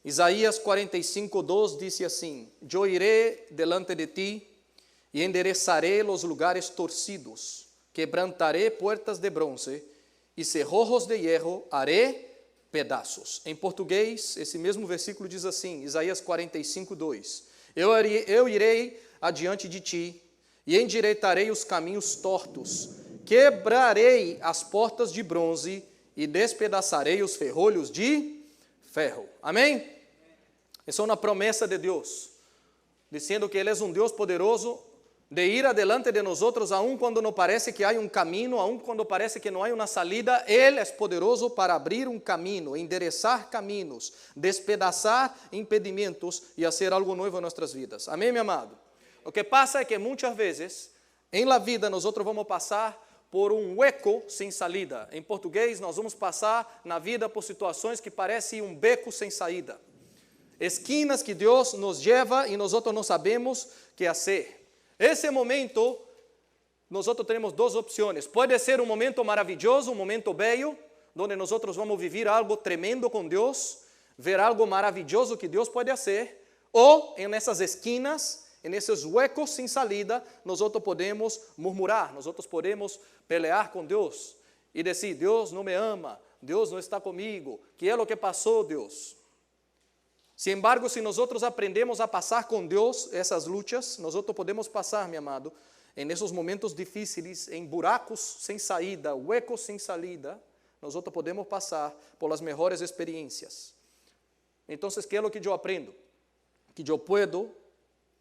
Isaías 45:2 diz assim: Eu iré delante de ti e enderezaré los lugares torcidos, quebrantaré puertas de bronce e cerrojos de hierro haré pedaços. Em português, esse mesmo versículo diz assim, Isaías 45:2: Eu irei adiante de ti e endireitarei os caminhos tortos, quebrarei as portas de bronze e despedaçarei os ferrolhos de ferro. Amém? Essa é uma promessa de Deus, dizendo que Ele é um Deus poderoso de ir adelante de nós, aun quando não parece que há um caminho, aun quando parece que não há uma salida, Ele é poderoso para abrir um caminho, endereçar caminhos, despedaçar impedimentos e fazer algo novo em nossas vidas. Amém, meu amado? O que passa é que muitas vezes, em la vida, nós vamos passar por um hueco sem salida. Em português, nós vamos passar na vida por situações que parecem um beco sem saída. Esquinas que Deus nos leva e nós não sabemos o que fazer. Esse momento, nós temos duas opções. Pode ser um momento maravilhoso, um momento bello, onde nós vamos viver algo tremendo com Deus, ver algo maravilhoso que Deus pode fazer, ou em essas esquinas, em esses huecos sem salida, nós podemos murmurar, nós podemos pelear com Deus e dizer: Deus não me ama, Deus não está comigo, que é o que passou, Deus? Sin embargo, se nós aprendemos a passar com Deus essas lutas, nós podemos passar, meu amado, em esses momentos difíceis, em buracos sem saída, huecos sem salida, nós podemos passar por as melhores experiências. Então, que é o que eu aprendo? Que eu puedo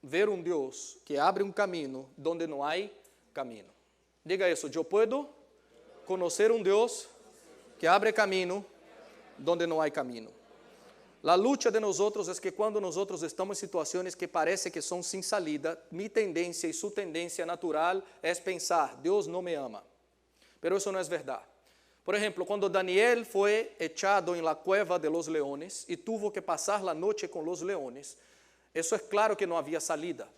ver um Deus que abre um caminho onde não há caminho. Diga isso: eu puedo conhecer um Deus que abre caminho onde não há caminho. A luta de nós é que quando nós estamos em situações que parece que são sem salida, minha tendência e sua tendência natural é pensar: Deus não me ama. Pero isso não é verdade. Por exemplo, quando Daniel foi echado em la cueva de los leones e tuvo que passar la noche com los leones, isso é claro que não havia salida.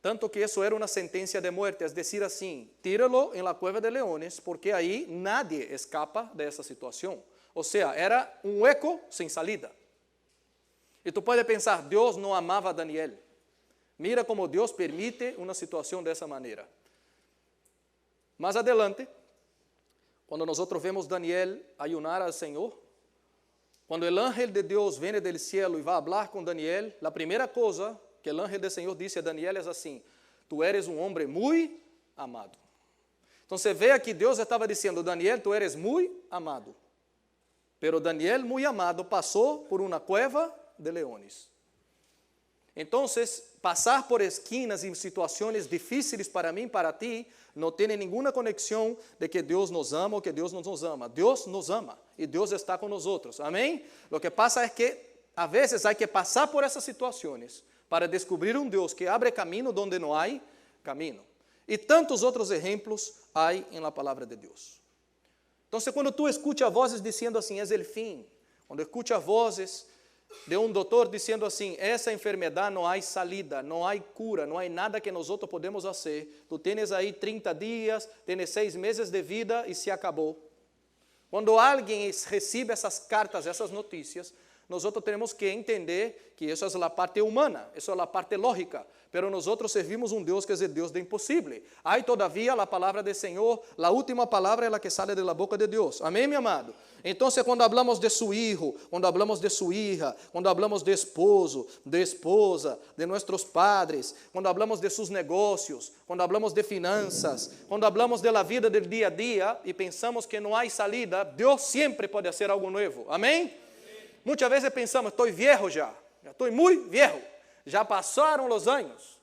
Tanto que isso era uma sentença de muerte, é dizer assim: tíralo em la cueva de leones, porque aí nadie escapa dessa situação. Ou seja, era um eco sem salida. E tu pode pensar: Deus não amava Daniel. Mira como Deus permite uma situação dessa maneira. Mais adelante, quando nós vemos Daniel ayunar ao Senhor, quando o ángel de Deus vem do cielo e vai falar com Daniel, a primeira coisa que o ángel do Senhor disse a Daniel é assim: tu eres um homem muito amado. Então você vê aqui, Deus estava dizendo: Daniel, tu eres muito amado. Pero Daniel, muito amado, passou por uma cueva de leones. Então, passar por esquinas e situações difíceis para mim, para ti, não tem nenhuma conexão de que Deus nos ama ou que Deus não nos ama. Deus nos ama e Deus está com nós outros. Amém? O que passa é que, a vezes, há que passar por essas situações para descobrir um Deus que abre caminho onde não há caminho. E tantos outros exemplos há na palavra de Deus. Então, quando tu escutas vozes dizendo assim: é o fim. Quando escutas vozes de um doutor dizendo assim: essa enfermidade não há salida, não há cura, não há nada que nós outros podemos fazer. Tu tens aí 30 dias, tens 6 meses de vida e se acabou. Quando alguém recebe essas cartas, essas notícias, nós outros temos que entender que isso é a parte humana, isso é a parte lógica. Pero nós outros servimos um Deus que é o Deus do impossível. Há todavia a palavra do Senhor, a última palavra é a que sale da boca de Deus. Amém, meu amado? Então, quando falamos de seu hijo, quando falamos de sua hija, quando falamos de esposo, de esposa, de nossos padres, quando falamos de seus negócios, quando falamos de finanças, quando falamos da vida do dia a dia e pensamos que não há salida, Deus sempre pode fazer algo novo. Amém? Muitas vezes pensamos: estou viejo já estou muito viejo. Já passaram os anos.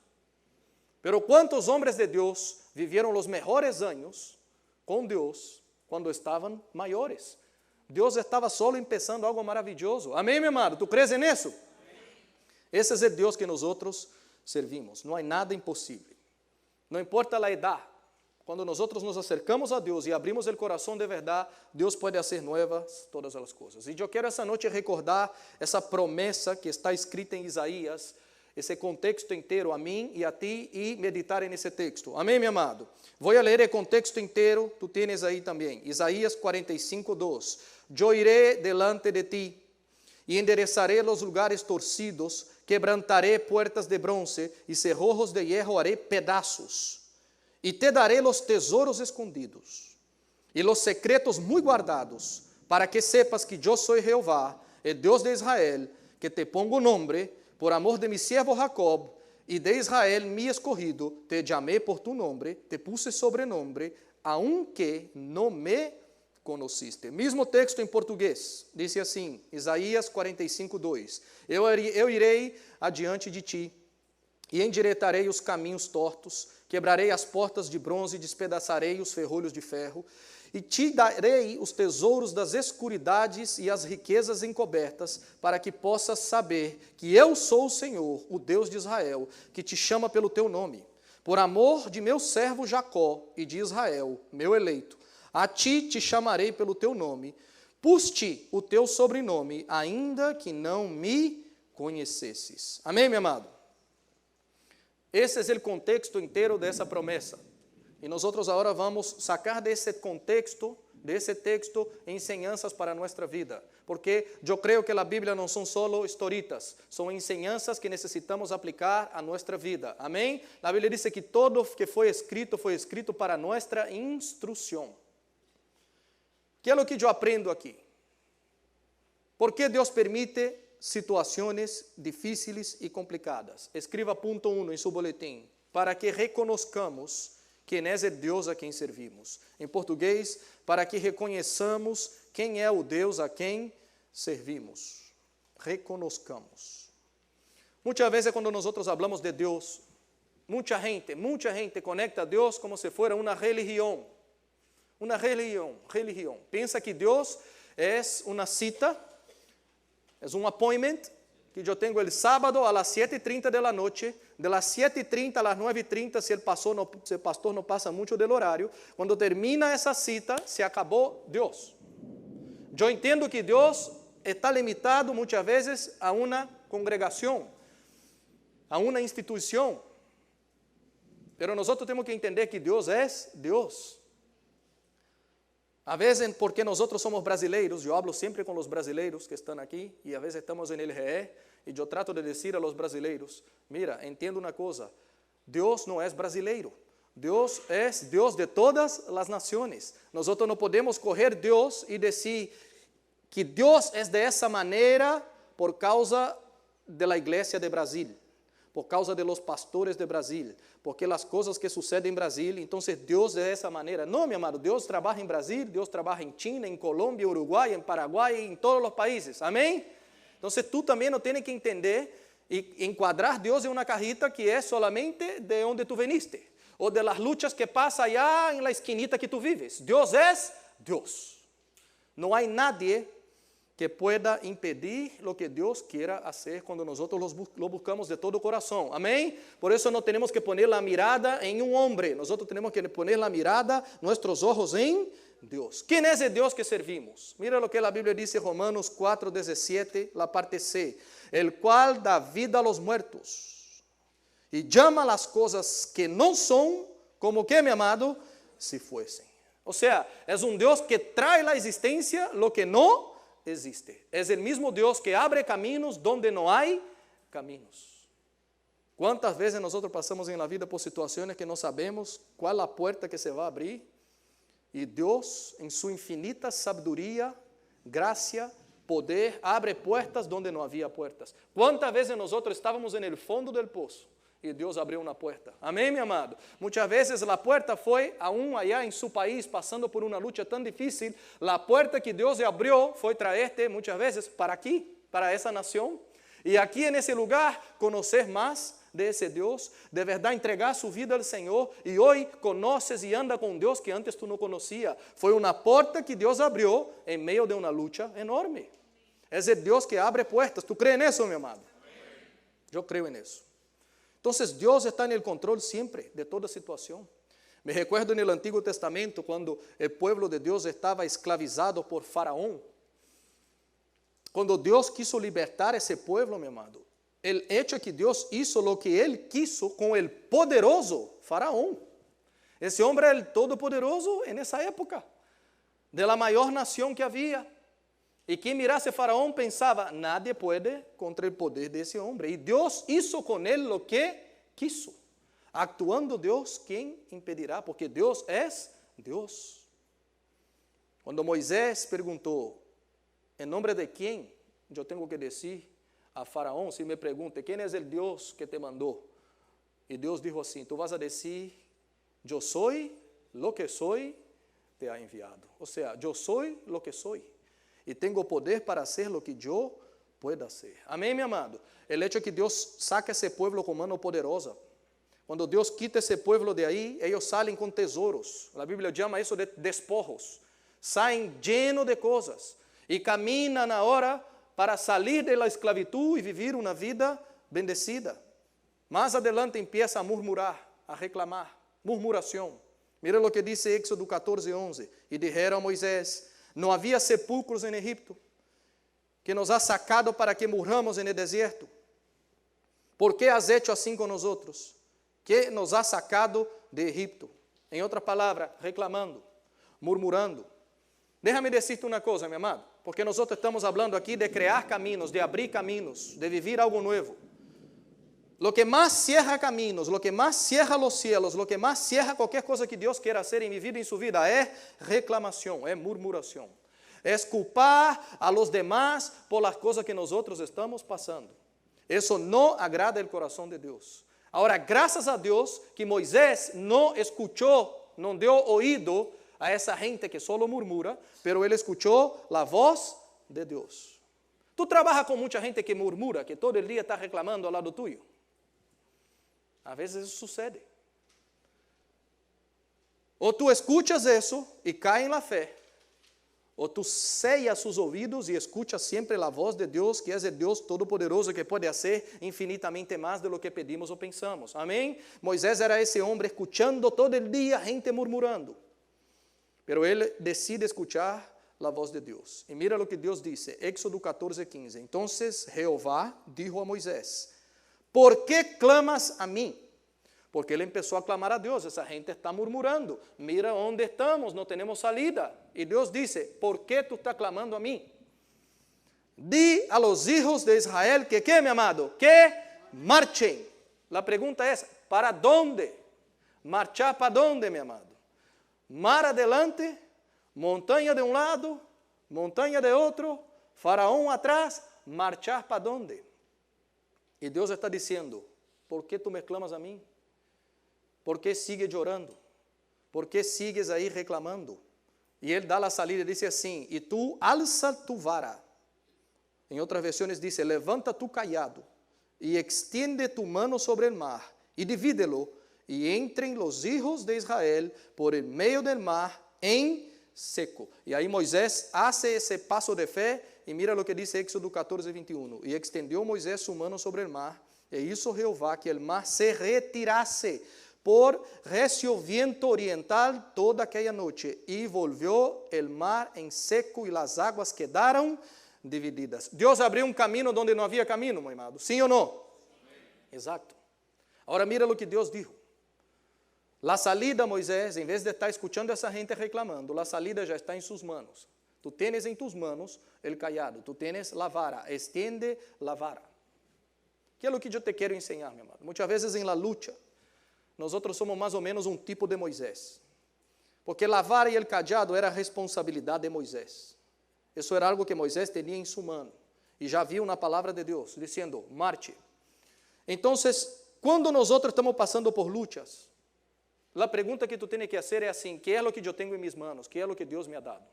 Pero quantos homens de Deus viveram os melhores anos com Deus quando estavam maiores? Deus estava só começando algo maravilhoso. Amém, meu amado? Tu crees nisso? Amém. Esse é o Deus que nós outros servimos. Não há nada impossível. Não importa a idade. Quando nós outros nos acercamos a Deus e abrimos o coração de verdade, Deus pode fazer novas todas as coisas. E eu quero essa noite recordar essa promessa que está escrita em Isaías, esse contexto inteiro a mim e a ti, e meditar nesse texto. Amém, meu amado? Vou ler o contexto inteiro, tu tens aí também. Isaías 45:2. Eu iré delante de ti y enderezaré los lugares torcidos, quebrantaré puertas de bronce y cerrojos de hierro haré pedazos. Y te daré los tesoros escondidos y los secretos muy guardados, para que sepas que yo soy Jehová, el Dios de Israel, que te pongo nombre por amor de mi siervo Jacob, y de Israel mi escogido, te llamé por tu nombre, te puse sobrenombre, aunque no me conociste. Mismo texto em português, diz assim, Isaías 45:2. Eu irei adiante de ti, e endireitarei os caminhos tortos, quebrarei as portas de bronze, despedaçarei os ferrolhos de ferro, e te darei os tesouros das escuridades e as riquezas encobertas, para que possas saber que eu sou o Senhor, o Deus de Israel, que te chama pelo teu nome. Por amor de meu servo Jacó e de Israel, meu eleito, a ti te chamarei pelo teu nome, pus-te o teu sobrenome, ainda que não me conhecesses. Amém, meu amado? Esse é o contexto inteiro dessa promessa. E nós agora vamos sacar desse contexto, desse texto, enseñanças para nossa vida. Porque eu creio que a Bíblia não são só historitas, são enseñanças que necessitamos aplicar a nossa vida. Amém? A Bíblia diz que todo que foi escrito para nossa instrução. Que é o que eu aprendo aqui? Por que Deus permite situações difíceis e complicadas? Escreva ponto 1 em seu boletim, para que reconozcamos quem é o Deus a quem servimos. Em português, para que reconheçamos quem é o Deus a quem servimos. Reconozcamos. Muitas vezes quando nós falamos de Deus, muita gente conecta a Deus como se fosse uma religião. Uma religião. Pensa que Deus é uma cita, é um appointment, que eu tenho el sábado a las 7:30 de la noche, de las 7:30 a las 9:30, se o pastor não passa muito del horário, quando termina essa cita, se acabou Deus. Eu entendo que Deus está limitado muitas vezes a uma congregação, a uma instituição, pero nós temos que entender que Deus é Deus. A vezes, porque nós somos brasileiros, eu hablo sempre com os brasileiros que estão aqui, e a vezes estamos em LGE, e eu trato de dizer a los brasileiros, mira, entendo uma coisa, Deus não é brasileiro, Deus é Deus de todas as nações. Nós não podemos correr Deus e dizer que Deus é dessa maneira por causa da igreja de Brasil, por causa de los pastores de Brasil, porque as coisas que sucedem em Brasil, então Deus é dessa maneira. Não, meu amado, Deus trabalha em Brasil, Deus trabalha em China, em Colômbia, Uruguai, em Paraguai, em todos os países. Amém? Então, tu também não tens que entender e enquadrar Deus em uma cajita que é solamente de onde tu veniste, ou de las luchas que passa allá em la esquinita que tu vives. Deus é Deus. Não há nadie que pueda impedir lo que Deus quiera hacer quando nós lo buscamos de todo o coração. Amém? Por isso não temos que poner a mirada em um homem, nós temos que poner a mirada, nossos olhos em Deus. Quem é o Deus que servimos? Mira o que a Bíblia diz em Romanos 4:17, la parte C, el cual dá vida a los muertos e chama as coisas que não são como que, meu amado, se fuesen. Ou seja, é um Deus que traz à existência lo que não existe. É o mesmo Deus que abre caminhos donde não há caminhos. Quantas vezes nós passamos em la vida por situações que não sabemos qual a porta que se vai abrir, e Deus, em sua infinita sabedoria, graça, poder, abre portas donde não havia portas. Quantas vezes nós estávamos no fundo do poço e Deus abriu uma porta? Amém, meu amado? Muitas vezes a porta foi aún allá em seu país, passando por uma luta tão difícil. A porta que Deus abriu foi trazer-te muitas vezes para aqui, para essa nação. E aqui nesse lugar, conhecer mais de esse Deus, de verdade entregar sua vida ao Senhor. E hoje conheces e anda com Deus que antes tu não conhecia. Foi uma porta que Deus abriu em meio de uma luta enorme. É o Deus que abre portas. Tu crê nisso, meu amado? Eu creio nisso. Então, Deus está no controle sempre de toda situação. Me recuerdo no Antigo Testamento, quando o povo de Deus estava escravizado por Faraó. Quando Deus quiso libertar esse povo, meu amado, o hecho é que Deus hizo lo que Ele quiso com o poderoso Faraó. Esse homem era o todo-poderoso nessa época, de la maior nação que havia. Y quien mirase a Faraón pensaba, nadie puede contra el poder de ese hombre. Y Dios hizo con él lo que quiso. Actuando Dios, ¿quién impedirá? Porque Dios es Dios. Cuando Moisés preguntó, ¿en nombre de quién yo tengo que decir a Faraón? Si me pregunte, ¿quién es el Dios que te mandó? Y Dios dijo así, tú vas a decir, yo soy lo que soy, te ha enviado. O sea, yo soy lo que soy. Y tengo poder para hacer lo que yo pueda hacer. Amén, mi amado. El hecho de que Dios saque a ese pueblo con mano poderosa. Cuando Dios quita ese pueblo de ahí, ellos salen con tesoros. La Biblia llama eso de despojos. Salen llenos de cosas. Y caminan ahora para salir de la esclavitud y vivir una vida bendecida. Más adelante empieza a murmurar, a reclamar. Murmuración. Mira lo que dice Éxodo 14:11. Y dijeron a Moisés, no había sepulcros en Egipto, que nos has sacado para que murramos en el desierto. ¿Por qué has hecho así con nosotros? Que nos has sacado de Egipto. En otras palabras, reclamando, murmurando. Déjame decirte una cosa, mi amado, porque nosotros estamos hablando aquí de crear caminos, de abrir caminos, de vivir algo nuevo. Lo que más cierra caminos, lo que más cierra los cielos, lo que más cierra cualquier cosa que Dios quiera hacer en mi vida y en su vida es reclamación, es murmuración. Es culpar a los demás por las cosas que nosotros estamos pasando. Eso no agrada el corazón de Dios. Ahora, gracias a Dios que Moisés no escuchó, no dio oído a esa gente que solo murmura, pero él escuchó la voz de Dios. Tú trabajas con mucha gente que murmura, que todo el día está reclamando al lado tuyo. A veces eso sucede. O tú escuchas eso y caes en la fe, o tú sellas sus oídos y escuchas siempre la voz de Dios, que es el Dios Todopoderoso, que puede hacer infinitamente más de lo que pedimos o pensamos. Amén. Moisés era ese hombre escuchando todo el día gente murmurando, pero él decide escuchar la voz de Dios. Y mira lo que Dios dice, Éxodo 14:15. Entonces Jehová dijo a Moisés, ¿por qué clamas a mí? Porque ele empezó a clamar a Dios. Esa gente está murmurando. Mira onde estamos, no tenemos salida. Y Dios dice, ¿por qué tú estás clamando a mí? Di a los hijos de Israel que, ¿qué, mi amado? Que marchen. La pregunta es, ¿para dónde? ¿Marchar para dónde, mi amado? Mar adelante, montaña de un lado, montaña de otro, faraón atrás, ¿marchar para dónde? Y Dios está diciendo, ¿por qué tú me clamas a mí? ¿Por qué sigues llorando? ¿Por qué sigues ahí reclamando? Y Él da la salida y dice así, y tú alza tu vara. En otras versiones dice, levanta tu cayado y extiende tu mano sobre el mar y divídelo y entren los hijos de Israel por el medio del mar en seco. Y ahí Moisés hace ese paso de fe y mira lo que dice Éxodo 14:21. Y extendió Moisés su mano sobre el mar e hizo Jehová que el mar se retirase por recio viento oriental toda aquella noche, y volvió el mar en seco y las aguas quedaron divididas. Dios abrió un camino donde no había camino, mi amado. ¿Sí o no? Exacto. Ahora mira lo que Dios dijo. La salida, Moisés, en vez de estar escuchando a esa gente reclamando, la salida ya está en sus manos. Tú tienes en tus manos el cayado, tú tienes la vara, extiende la vara. ¿Qué es lo que yo te quiero enseñar, mi amado? Muchas veces en la lucha, nosotros somos más o menos un tipo de Moisés. Porque la vara y el cayado era responsabilidad de Moisés. Eso era algo que Moisés tenía en su mano. Y ya había una palabra de Dios diciendo, marche. Entonces, cuando nosotros estamos pasando por luchas, la pregunta que tú tienes que hacer es así, ¿qué es lo que yo tengo en mis manos? ¿Qué es lo que Dios me ha dado?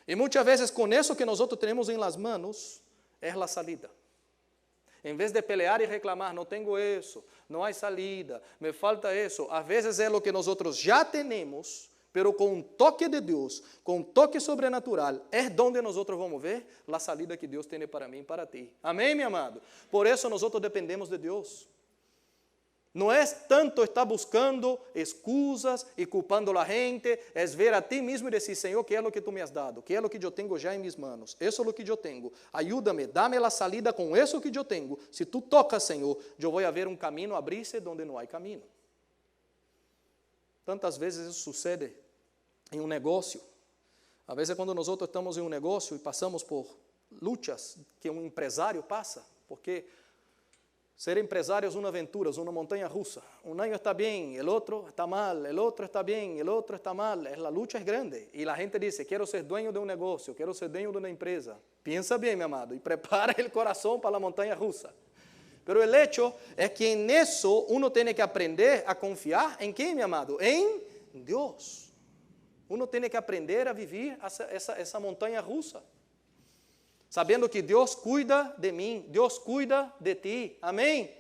Y muchas veces con eso que nosotros tenemos en las manos, es la salida. En vez de pelear y reclamar, no tengo eso, no hay salida, me falta eso. A veces es lo que nosotros ya tenemos, pero con un toque de Dios, con un toque sobrenatural, es donde nosotros vamos ver la salida que Dios tiene para mí y para ti. Amén, mi amado. Por eso nosotros dependemos de Dios. No es tanto estar buscando excusas y culpando a la gente, es ver a ti mismo y decir, Señor, ¿qué es lo que tú me has dado? ¿Qué es lo que yo tengo ya en mis manos? Eso es lo que yo tengo. Ayúdame, dame la salida con eso que yo tengo. Si tú tocas, Señor, yo voy a ver un camino abrirse donde no hay camino. Tantas vezes isso sucede em um negócio. A vezes quando nós estamos em um negócio e passamos por lutas que um empresário passa, porque ser empresário é uma aventura, é uma montanha russa. Um ano está bem, o outro está mal, o outro está bem, o outro está mal. A luta é grande. E a gente diz, quero ser dueño de um negócio, quero ser dueño de uma empresa. Piensa bem, meu amado, e prepara o coração para a montanha russa. Pero el hecho é que en eso uno tiene que aprender a confiar em quem, meu amado? Em Deus. Uno tiene que aprender a vivir essa montanha russa. Sabendo que Deus cuida de mim, Deus cuida de ti. Amém?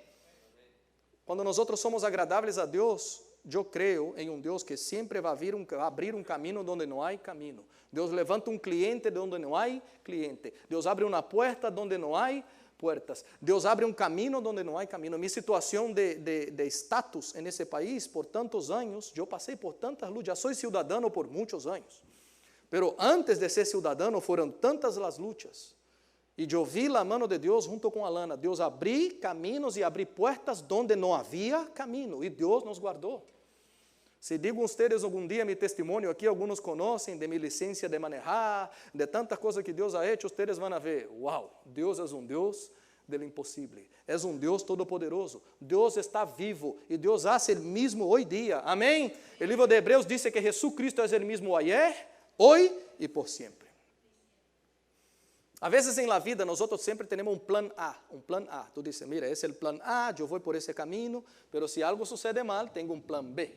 Quando nós somos agradáveis a Deus, eu creio em um Deus que sempre vai abrir um caminho onde não há caminho. Deus levanta um cliente de onde não há cliente. Deus abre uma porta onde não há puertas. Deus abre um caminho onde não há caminho. Minha situação de status nesse país, por tantos anos, eu passei por tantas lutas. Já sou cidadão por muitos anos. Pero antes de ser cidadão, foram tantas as lutas. E eu vi a mão de Deus junto com a lana. Deus abrir caminhos e abrir portas onde não havia caminho. E Deus nos guardou. Se digo a vocês algum dia meu testemunho aqui, alguns conhecem de minha licença de manejar, de tantas coisas que Deus ha hecho, vocês vão ver, uau, Deus é um Deus do impossível. É um Deus todo-poderoso. Deus está vivo e Deus hace o mesmo hoje dia. Amém? O livro de Hebreus diz que Jesus Cristo é o mesmo ayer, hoje e por sempre. A vezes em la vida, nós sempre temos um plano A. Um plano A. Tu dices, mira, esse é o plano A, eu vou por esse caminho, pero se algo sucede mal, tenho um plano B.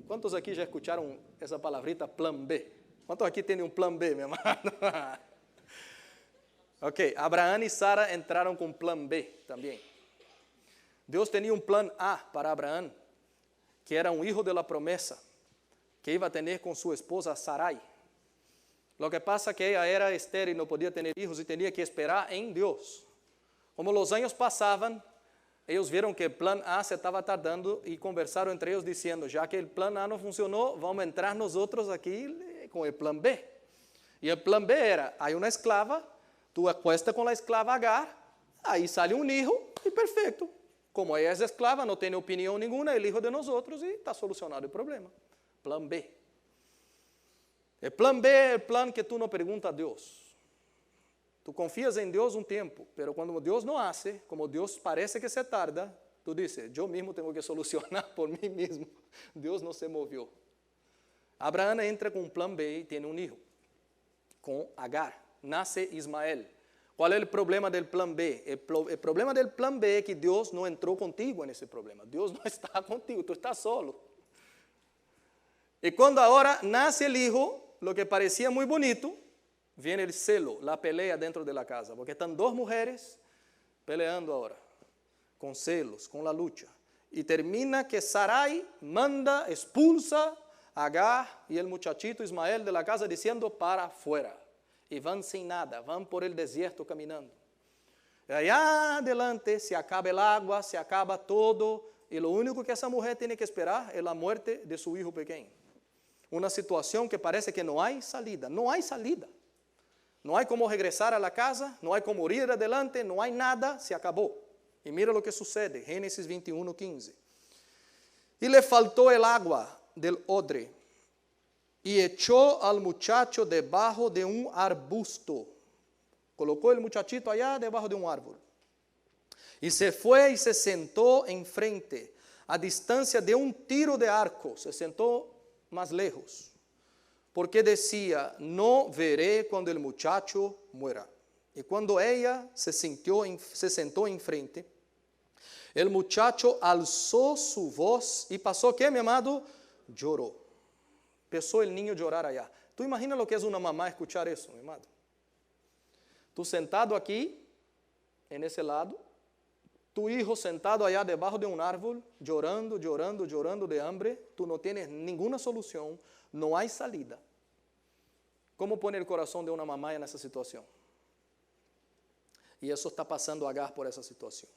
Quantos aqui já escutaram essa palavrita, plano B? Quantos aqui têm um plano B, meu amado? Ok, Abraão e Sara entraram com plano B também. Deus tinha um plano A para Abraão, que era um filho da promessa, que iba a ter com sua esposa Sarai. Lo que pasa que ella era estéril, não podia ter hijos e tinha que esperar em Deus. Como os anos passavam, eles viram que o plano A se estava tardando e conversaram entre eles dizendo, já que o plano A não funcionou, vamos entrar nós outros aqui com o plano B. E o plano B era, há uma esclava, tu acuesta com a esclava Agar, aí sai um hijo e perfeito. Como ela é esclava, não tem opinião nenhuma, é o hijo de nós outros e está solucionado o problema. Plano B. O plano B é o plano que tu não pergunta a Deus. Tu confias em Deus um tempo, mas quando Deus não hace, como Deus parece que se tarda, tu dices, eu mesmo tenho que solucionar por mim mesmo. Deus não se moveu. Abraão entra com um plano B e tem um filho, com Agar. Nasce Ismael. Qual é o problema do plano B? O problema do plano B é que Deus não entrou contigo nesse problema. Deus não está contigo, tu estás solo. E quando agora nasce o filho, lo que parecia muito bonito, vem o celo, a pelea dentro da casa, porque estão duas mulheres peleando agora, com celos, com a luta. E termina que Sarai manda, expulsa Agar e o muchachito Ismael de la casa, dizendo para fora. E vão sem nada, vão por el deserto caminhando. E allá adelante se acaba el agua, se acaba todo, e o único que essa mulher tem que esperar é a morte de seu filho pequeno. Uma situação que parece que não há salida. Não há salida. Não há como regressar a la casa, não há como ir adelante, não há nada, se acabou. E mira o que sucede, Gênesis 21:15. E le faltou el agua del odre, e echou al muchacho debajo de um arbusto. Colocou el muchachito allá debajo de um árbol. E se foi e se sentou em frente, a distância de um tiro de arco, se sentou mais lejos, porque decía, no veré cuando el muchacho muera. Y cuando ella se sentó en frente, el muchacho alzó su voz y pasó, ¿qué, mi amado? Lloró. Empezó el niño a llorar allá. ¿Tú imaginas lo que es una mamá escuchar eso, mi amado? Tú sentado aquí, en ese lado, tu hijo sentado allá debajo de un árbol, llorando, llorando, llorando de hambre, tú no tienes ninguna solución, no hay salida. ¿Cómo pone el corazón de una mamá en esa situación? Y eso está pasando Agar por esa situación.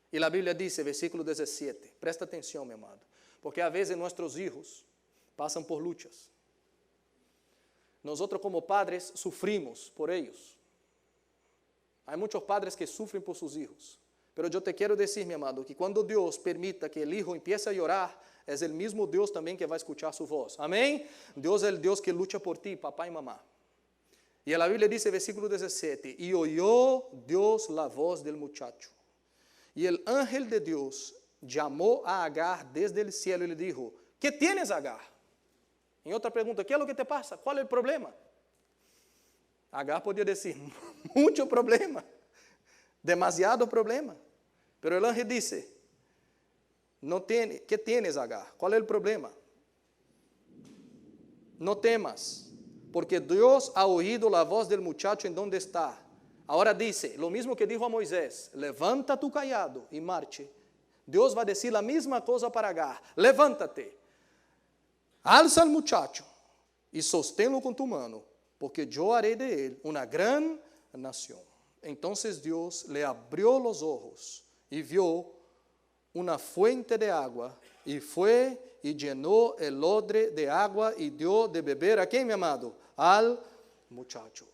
Y la Biblia dice, versículo 17, presta atención, mi amado, porque a veces nuestros hijos pasan por luchas. Nosotros como padres sufrimos por ellos. Hay muchos padres que sufren por sus hijos. Pero eu te quero dizer, meu amado, que quando Deus permita que o hijo empiece a chorar, é o mesmo Deus também que vai escutar sua voz. Amém? Deus é o Deus que luta por ti, papai e mamá. Y la Biblia dice, versículo 17, y oyó Dios la voz del muchacho. Y el ángel de Dios llamó a Agar desde el cielo y le dijo, ¿qué tienes, Agar? En otra pregunta, ¿qué es lo que te pasa? ¿Cuál es el problema? Agar podía decir, mucho problema, demasiado problema. Pero el ángel dice, ¿qué tienes, Agar? ¿Cuál es el problema? No temas, porque Dios ha oído la voz del muchacho en donde está. Ahora dice, lo mismo que dijo a Moisés, levanta tu cayado y marche. Dios va a decir la misma cosa para Agar, levántate, alza al muchacho y sosténlo con tu mano, porque yo haré de él una gran nación. Entonces Dios le abrió los ojos y vio una fuente de agua, y fue y llenó el odre de agua y dio de beber ¿a quién, mi amado? Al muchacho.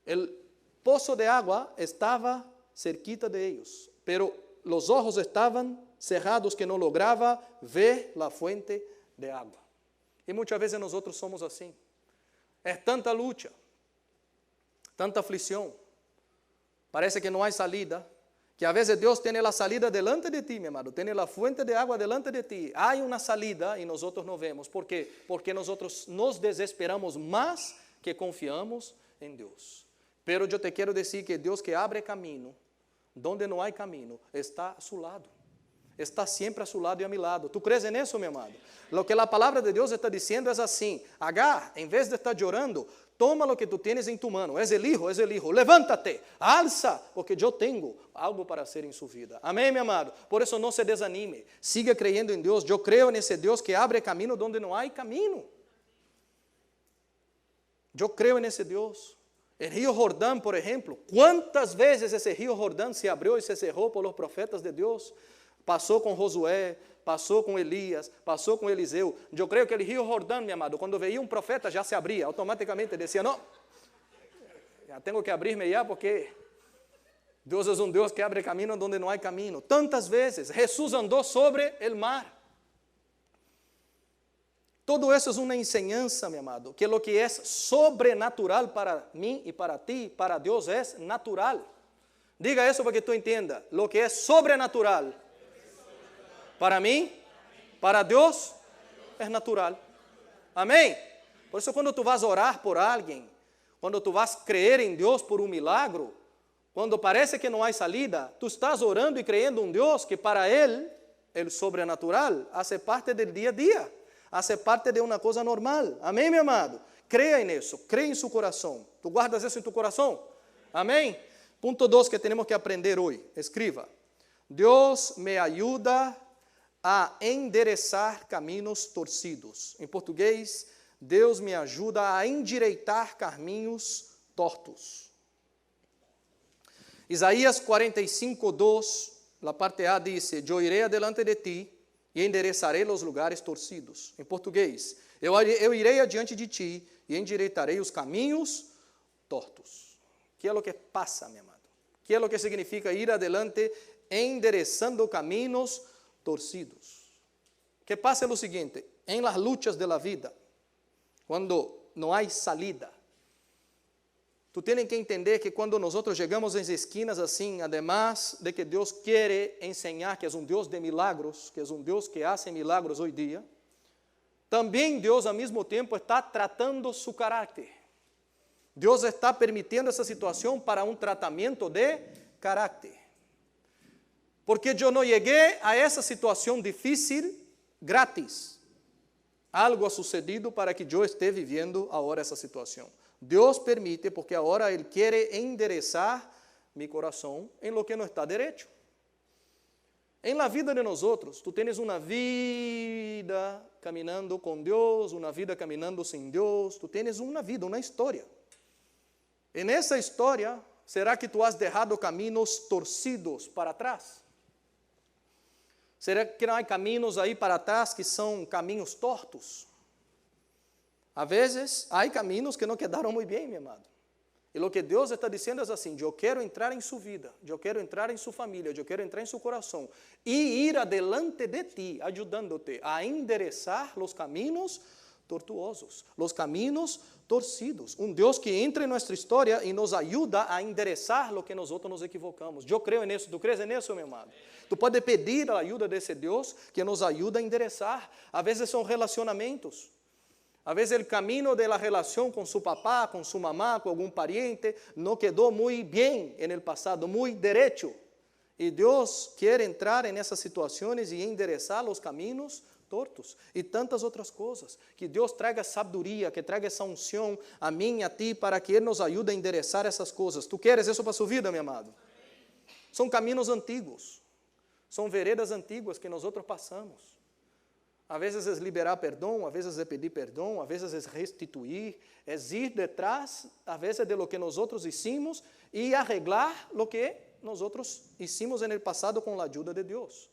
El pozo de agua estaba cerquita de ellos, pero los ojos estaban cerrados que no lograba ver la fuente de agua. Y muchas veces nosotros somos así. Es tanta lucha, tanta aflicción. Parece que no hay salida. Que a veces Dios tiene la salida delante de ti, mi amado. Tiene la fuente de agua delante de ti. Hay una salida y nosotros no vemos. ¿Por qué? Porque nosotros nos desesperamos más que confiamos en Dios. Pero yo te quiero decir que Dios que abre camino, donde no hay camino, está a su lado. Está siempre a su lado y a mi lado. ¿Tú crees en eso, mi amado? Lo que la palabra de Dios está diciendo es así. Agar, en vez de estar llorando, toma lo que tú tienes en tu mano. Es el hijo, es el hijo. Levántate, alza, porque yo tengo algo para hacer en su vida. Amén, mi amado. Por eso no se desanime. Siga creyendo en Dios. Yo creo en ese Dios que abre camino donde no hay camino. Yo creo en ese Dios. El río Jordán, por ejemplo. ¿Cuántas veces ese río Jordán se abrió y se cerró por los profetas de Dios? Pasó con Josué, pasó con Elías, pasó con Eliseo. Yo creo que el río Jordán, mi amado, cuando veía un profeta ya se abría, automáticamente decía, no, ya tengo que abrirme ya porque Dios es un Dios que abre camino donde no hay camino. Tantas veces Jesús andó sobre el mar. Todo eso es una enseñanza, mi amado, que lo que es sobrenatural para mí y para ti, para Dios es natural. Diga eso para que tú entiendas. Lo que es sobrenatural para mí, para Dios, es natural. Amém? Por isso, quando tu vas orar por alguém, quando tu vas creer em Deus por um milagro, quando parece que não há salida, tu estás orando e creyendo um Deus que para Ele, o sobrenatural, hace parte do dia a dia, hace parte de uma coisa normal. Amém, meu amado? Creia nisso, creia em seu coração. Tu guardas isso em tu coração? Amém? Ponto 2 que temos que aprender hoje. Escriba. Deus me ajuda a endereçar caminhos torcidos. Em português, Deus me ajuda a endireitar caminhos tortos. Isaías 45:2, a parte A diz: Eu irei adiante de ti e endereçarei os lugares torcidos. Em português, eu irei adiante de ti e endireitarei os caminhos tortos. Que é o que passa, meu amado? Que é o que significa ir adelante enderezando caminhos torcidos? Que pasa es lo siguiente, en las luchas de la vida, cuando no hay salida, tú tienes que entender que cuando nosotros llegamos en esquinas así, además de que Dios quiere enseñar que es un Dios de milagros, que es un Dios que hace milagros hoy día, también Dios al mismo tiempo está tratando su carácter. Dios está permitiendo esa situación para un tratamiento de carácter. Porque eu não cheguei a essa situação difícil gratis. Algo ha sucedido para que eu esteja vivendo agora essa situação. Deus permite porque agora Ele quer enderezar mi coração em lo que não está direito. Em la vida de nós outros, tu tens uma vida caminhando com Deus, uma vida caminhando sem Deus, tu tens uma vida, uma história. E nessa história, será que tu has deixado caminhos torcidos para trás? Será que não há caminhos aí para trás que são caminhos tortos? A vezes, há caminhos que não quedaram muito bem, meu amado. E o que Deus está dizendo é assim, eu quero entrar em sua vida, eu quero entrar em sua família, eu quero entrar em seu coração e ir adelante de ti, ajudando-te a endereçar os caminhos tortuosos, los caminos torcidos. Un Dios que entra en nuestra historia y nos ayuda a enderezar lo que nosotros nos equivocamos. Yo creo en eso. ¿Tú crees en eso, mi amado? Tú puedes pedir a ayuda de ese Dios que nos ayuda a enderezar. A veces son relacionamientos. A veces el camino de la relación con su papá, con su mamá, con algún pariente, no quedó muy bien en el pasado, muy derecho. Y Dios quiere entrar en esas situaciones y enderezar los caminos tortos y tantas otras cosas. Que Dios traiga sabiduría, que traiga esa unción a mí y a ti para que Él nos ayude a enderezar esas cosas. ¿Tú quieres eso para su vida, mi amado? Son caminos antiguos, son veredas antiguas que nosotros pasamos. A veces es liberar perdón, a veces es pedir perdón, a veces es restituir, es ir detrás, a veces de lo que nosotros hicimos y arreglar lo que nosotros hicimos en el pasado con la ayuda de Dios.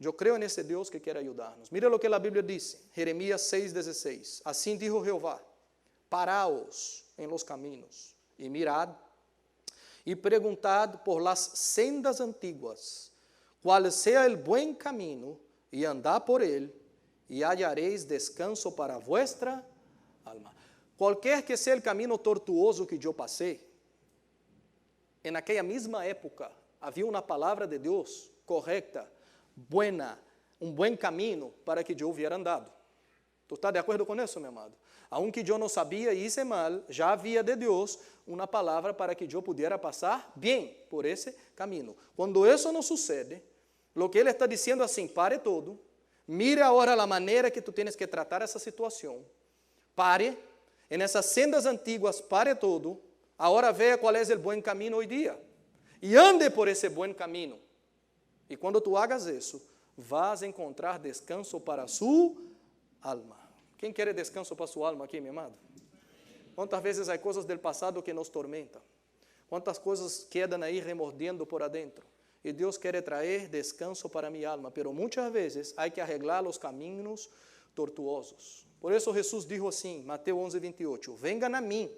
Yo creo en ese Dios que quiere ayudarnos. Mira lo que la Biblia dice, Jeremías 6:16. Así dijo Jehová, paraos en los caminos y mirad y preguntad por las sendas antiguas, cuál sea el buen camino, y andad por él, y hallaréis descanso para vuestra alma. Cualquier que sea el camino tortuoso que yo pasé, en aquella misma época había una palabra de Dios correcta, buena, un buen camino para que yo hubiera andado. ¿Tú estás de acuerdo con eso, mi amado? Aunque yo no sabía y hice mal, ya había de Dios una palabra para que yo pudiera pasar bien por ese camino. Cuando eso no sucede, lo que Él está diciendo así, pare todo, mire ahora la manera que tú tienes que tratar esa situación, pare, en esas sendas antiguas, pare todo, ahora vea cuál es el buen camino hoy día y ande por ese buen camino. Y cuando tú hagas eso, vas a encontrar descanso para su alma. ¿Quién quiere descanso para su alma aquí, mi amado? ¿Cuántas veces hay cosas del pasado que nos tormentan? ¿Cuántas cosas quedan ahí remordiendo por adentro? Y Dios quiere traer descanso para mi alma, pero muchas veces hay que arreglar los caminos tortuosos. Por eso Jesús dijo así, Mateo 11:28, vengan a mí,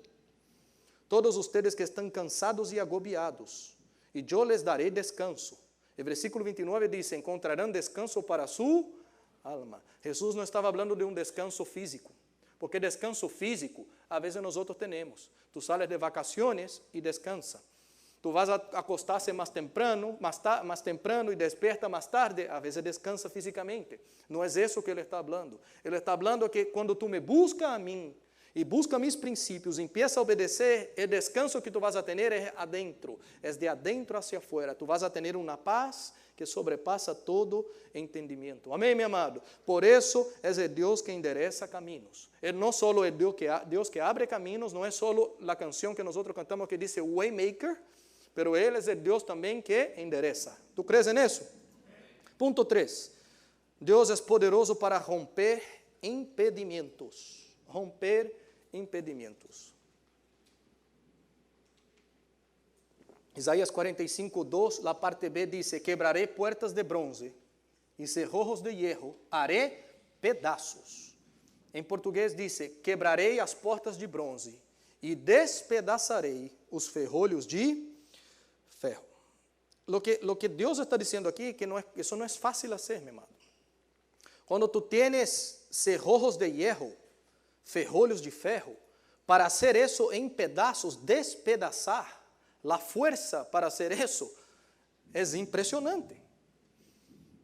todos ustedes que están cansados y agobiados, y yo les daré descanso. El versículo 29 dice, encontrarán descanso para su alma. Jesús no estaba hablando de un descanso físico, porque descanso físico a veces nosotros tenemos. Tú sales de vacaciones y descansa. Tú vas a acostarse más temprano y despierta más tarde, a veces descansa físicamente. No es eso que Él está hablando. Él está hablando que cuando tú me buscas a mí y busca mis principios, empieza a obedecer, el descanso que tú vas a tener es adentro, es de adentro hacia afuera. Tú vas a tener una paz que sobrepasa todo entendimiento. Amén, mi amado. Por eso es el Dios que endereza caminos. Él no solo es Dios que abre caminos, no es solo la canción que nosotros cantamos que dice Waymaker, pero Él es el Dios también que endereza. ¿Tú crees en eso? Punto 3. Dios es poderoso para romper impedimentos. Romper impedimentos. Isaías 45:2, la parte B dice, quebraré puertas de bronce y cerrojos de hierro, haré pedazos. En português dice, quebrarei as portas de bronze e despedaçarei os ferrolhos de ferro. Lo que Dios está diciendo aquí, que eso no es fácil hacer, mi amado. Cuando tú tienes cerrojos de hierro, ferrolhos de ferro, para hacer eso en pedazos, despedazar, la fuerza para hacer eso es impresionante.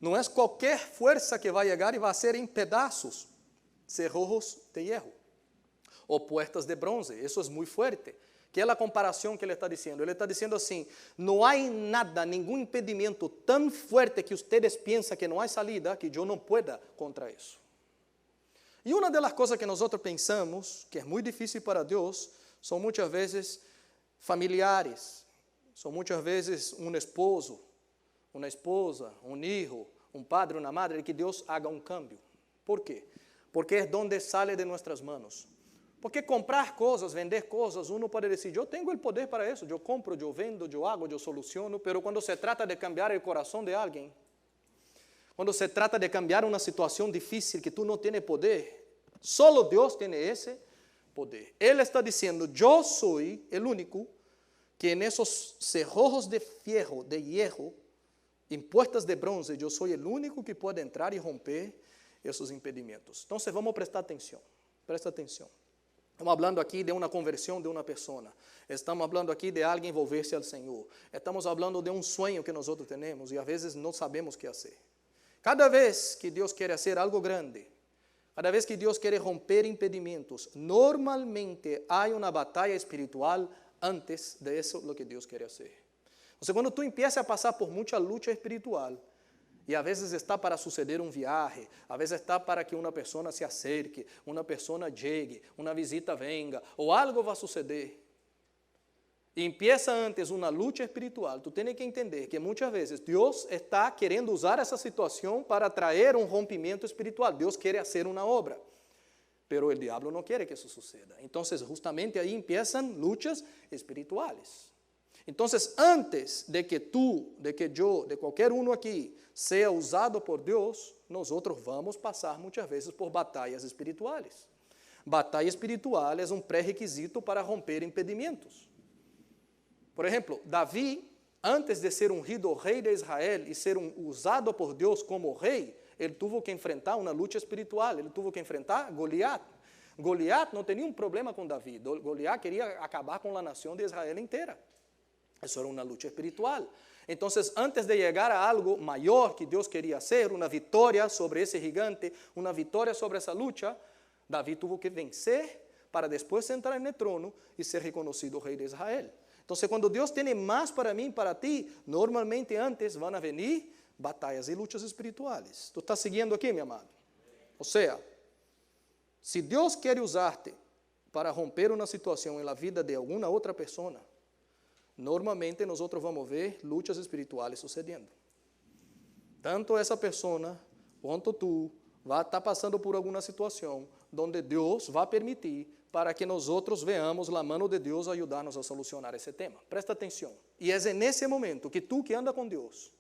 No es cualquier fuerza que va a llegar y va a hacer en pedazos cerrojos de hierro o puertas de bronce. Eso es muy fuerte. ¿Qué es la comparación que Él está diciendo? Él está diciendo así, no hay nada, ningún impedimento tan fuerte que ustedes piensan que no hay salida, que yo no pueda contra eso. E uma das coisas que nós pensamos, que é muito difícil para Deus, são muitas vezes familiares, são muitas vezes um esposo, uma esposa, um filho, um padre, uma madre, que Deus haga um cambio. ¿Por quê? Porque é donde sale de nossas manos. Porque comprar coisas, vender coisas, uno pode decidir, eu tenho o poder para isso, eu compro, eu vendo, eu hago, eu soluciono, pero quando se trata de cambiar o coração de alguém, quando se trata de cambiar uma situação difícil que tu não tens poder, solo Deus tem esse poder. Ele está dizendo, eu sou o único que en esos cerrojos de fierro, de hierro, em puertas de bronze, eu sou o único que pode entrar e romper esses impedimentos. Então, vamos prestar atenção. Presta atenção. Estamos falando aqui de uma conversão de uma pessoa. Estamos falando aqui de alguém envolver-se ao Senhor. Estamos falando de um sonho que nós outros temos e às vezes não sabemos o que fazer. Cada vez que Deus quer fazer algo grande, cada vez que Deus quer romper impedimentos, normalmente há uma batalha espiritual antes de isso lo que Deus quer fazer. Então, quando tu empiezas a passar por muita luta espiritual, e às vezes está para suceder um viaje, às vezes está para que uma pessoa se acerque, uma pessoa chegue, uma visita venga, ou algo vai suceder. E empieza antes uma luta espiritual. Tu tens que entender que muitas vezes Deus está querendo usar essa situação para trazer um rompimento espiritual. Deus quer fazer uma obra, pero o diabo não quer que isso suceda. Então, justamente aí empiezam lutas espirituais. Então, antes de que tu, de que eu, de qualquer um aqui, seja usado por Deus, nós outros vamos passar muitas vezes por batalhas espirituais. Batalha espiritual é um pré-requisito para romper impedimentos. Por exemplo, Davi, antes de ser ungido rei de Israel e ser usado por Deus como rei, ele teve que enfrentar uma luta espiritual, ele teve que enfrentar Goliat. Goliat não tinha um problema com Davi, Goliat queria acabar com a nação de Israel inteira. Isso era uma luta espiritual. Então, antes de chegar a algo maior que Deus queria hacer, uma vitória sobre esse gigante, uma vitória sobre essa luta, Davi teve que vencer para depois entrar no trono e ser reconhecido rei de Israel. Então, quando Deus tem mais para mim e para ti, normalmente antes vão vir batalhas e lutas espirituais. Tu está seguindo aqui, meu amado? Ou seja, se Deus quer usar-te para romper uma situação na vida de alguma outra pessoa, normalmente nós outros vamos ver lutas espirituais sucedendo. Tanto essa pessoa quanto tu vai estar passando por alguma situação onde Deus vai permitir para que nós outros veamos a mão de Deus ajudar-nos a solucionar esse tema. Presta atenção. E é nesse momento que tu que anda com Deus,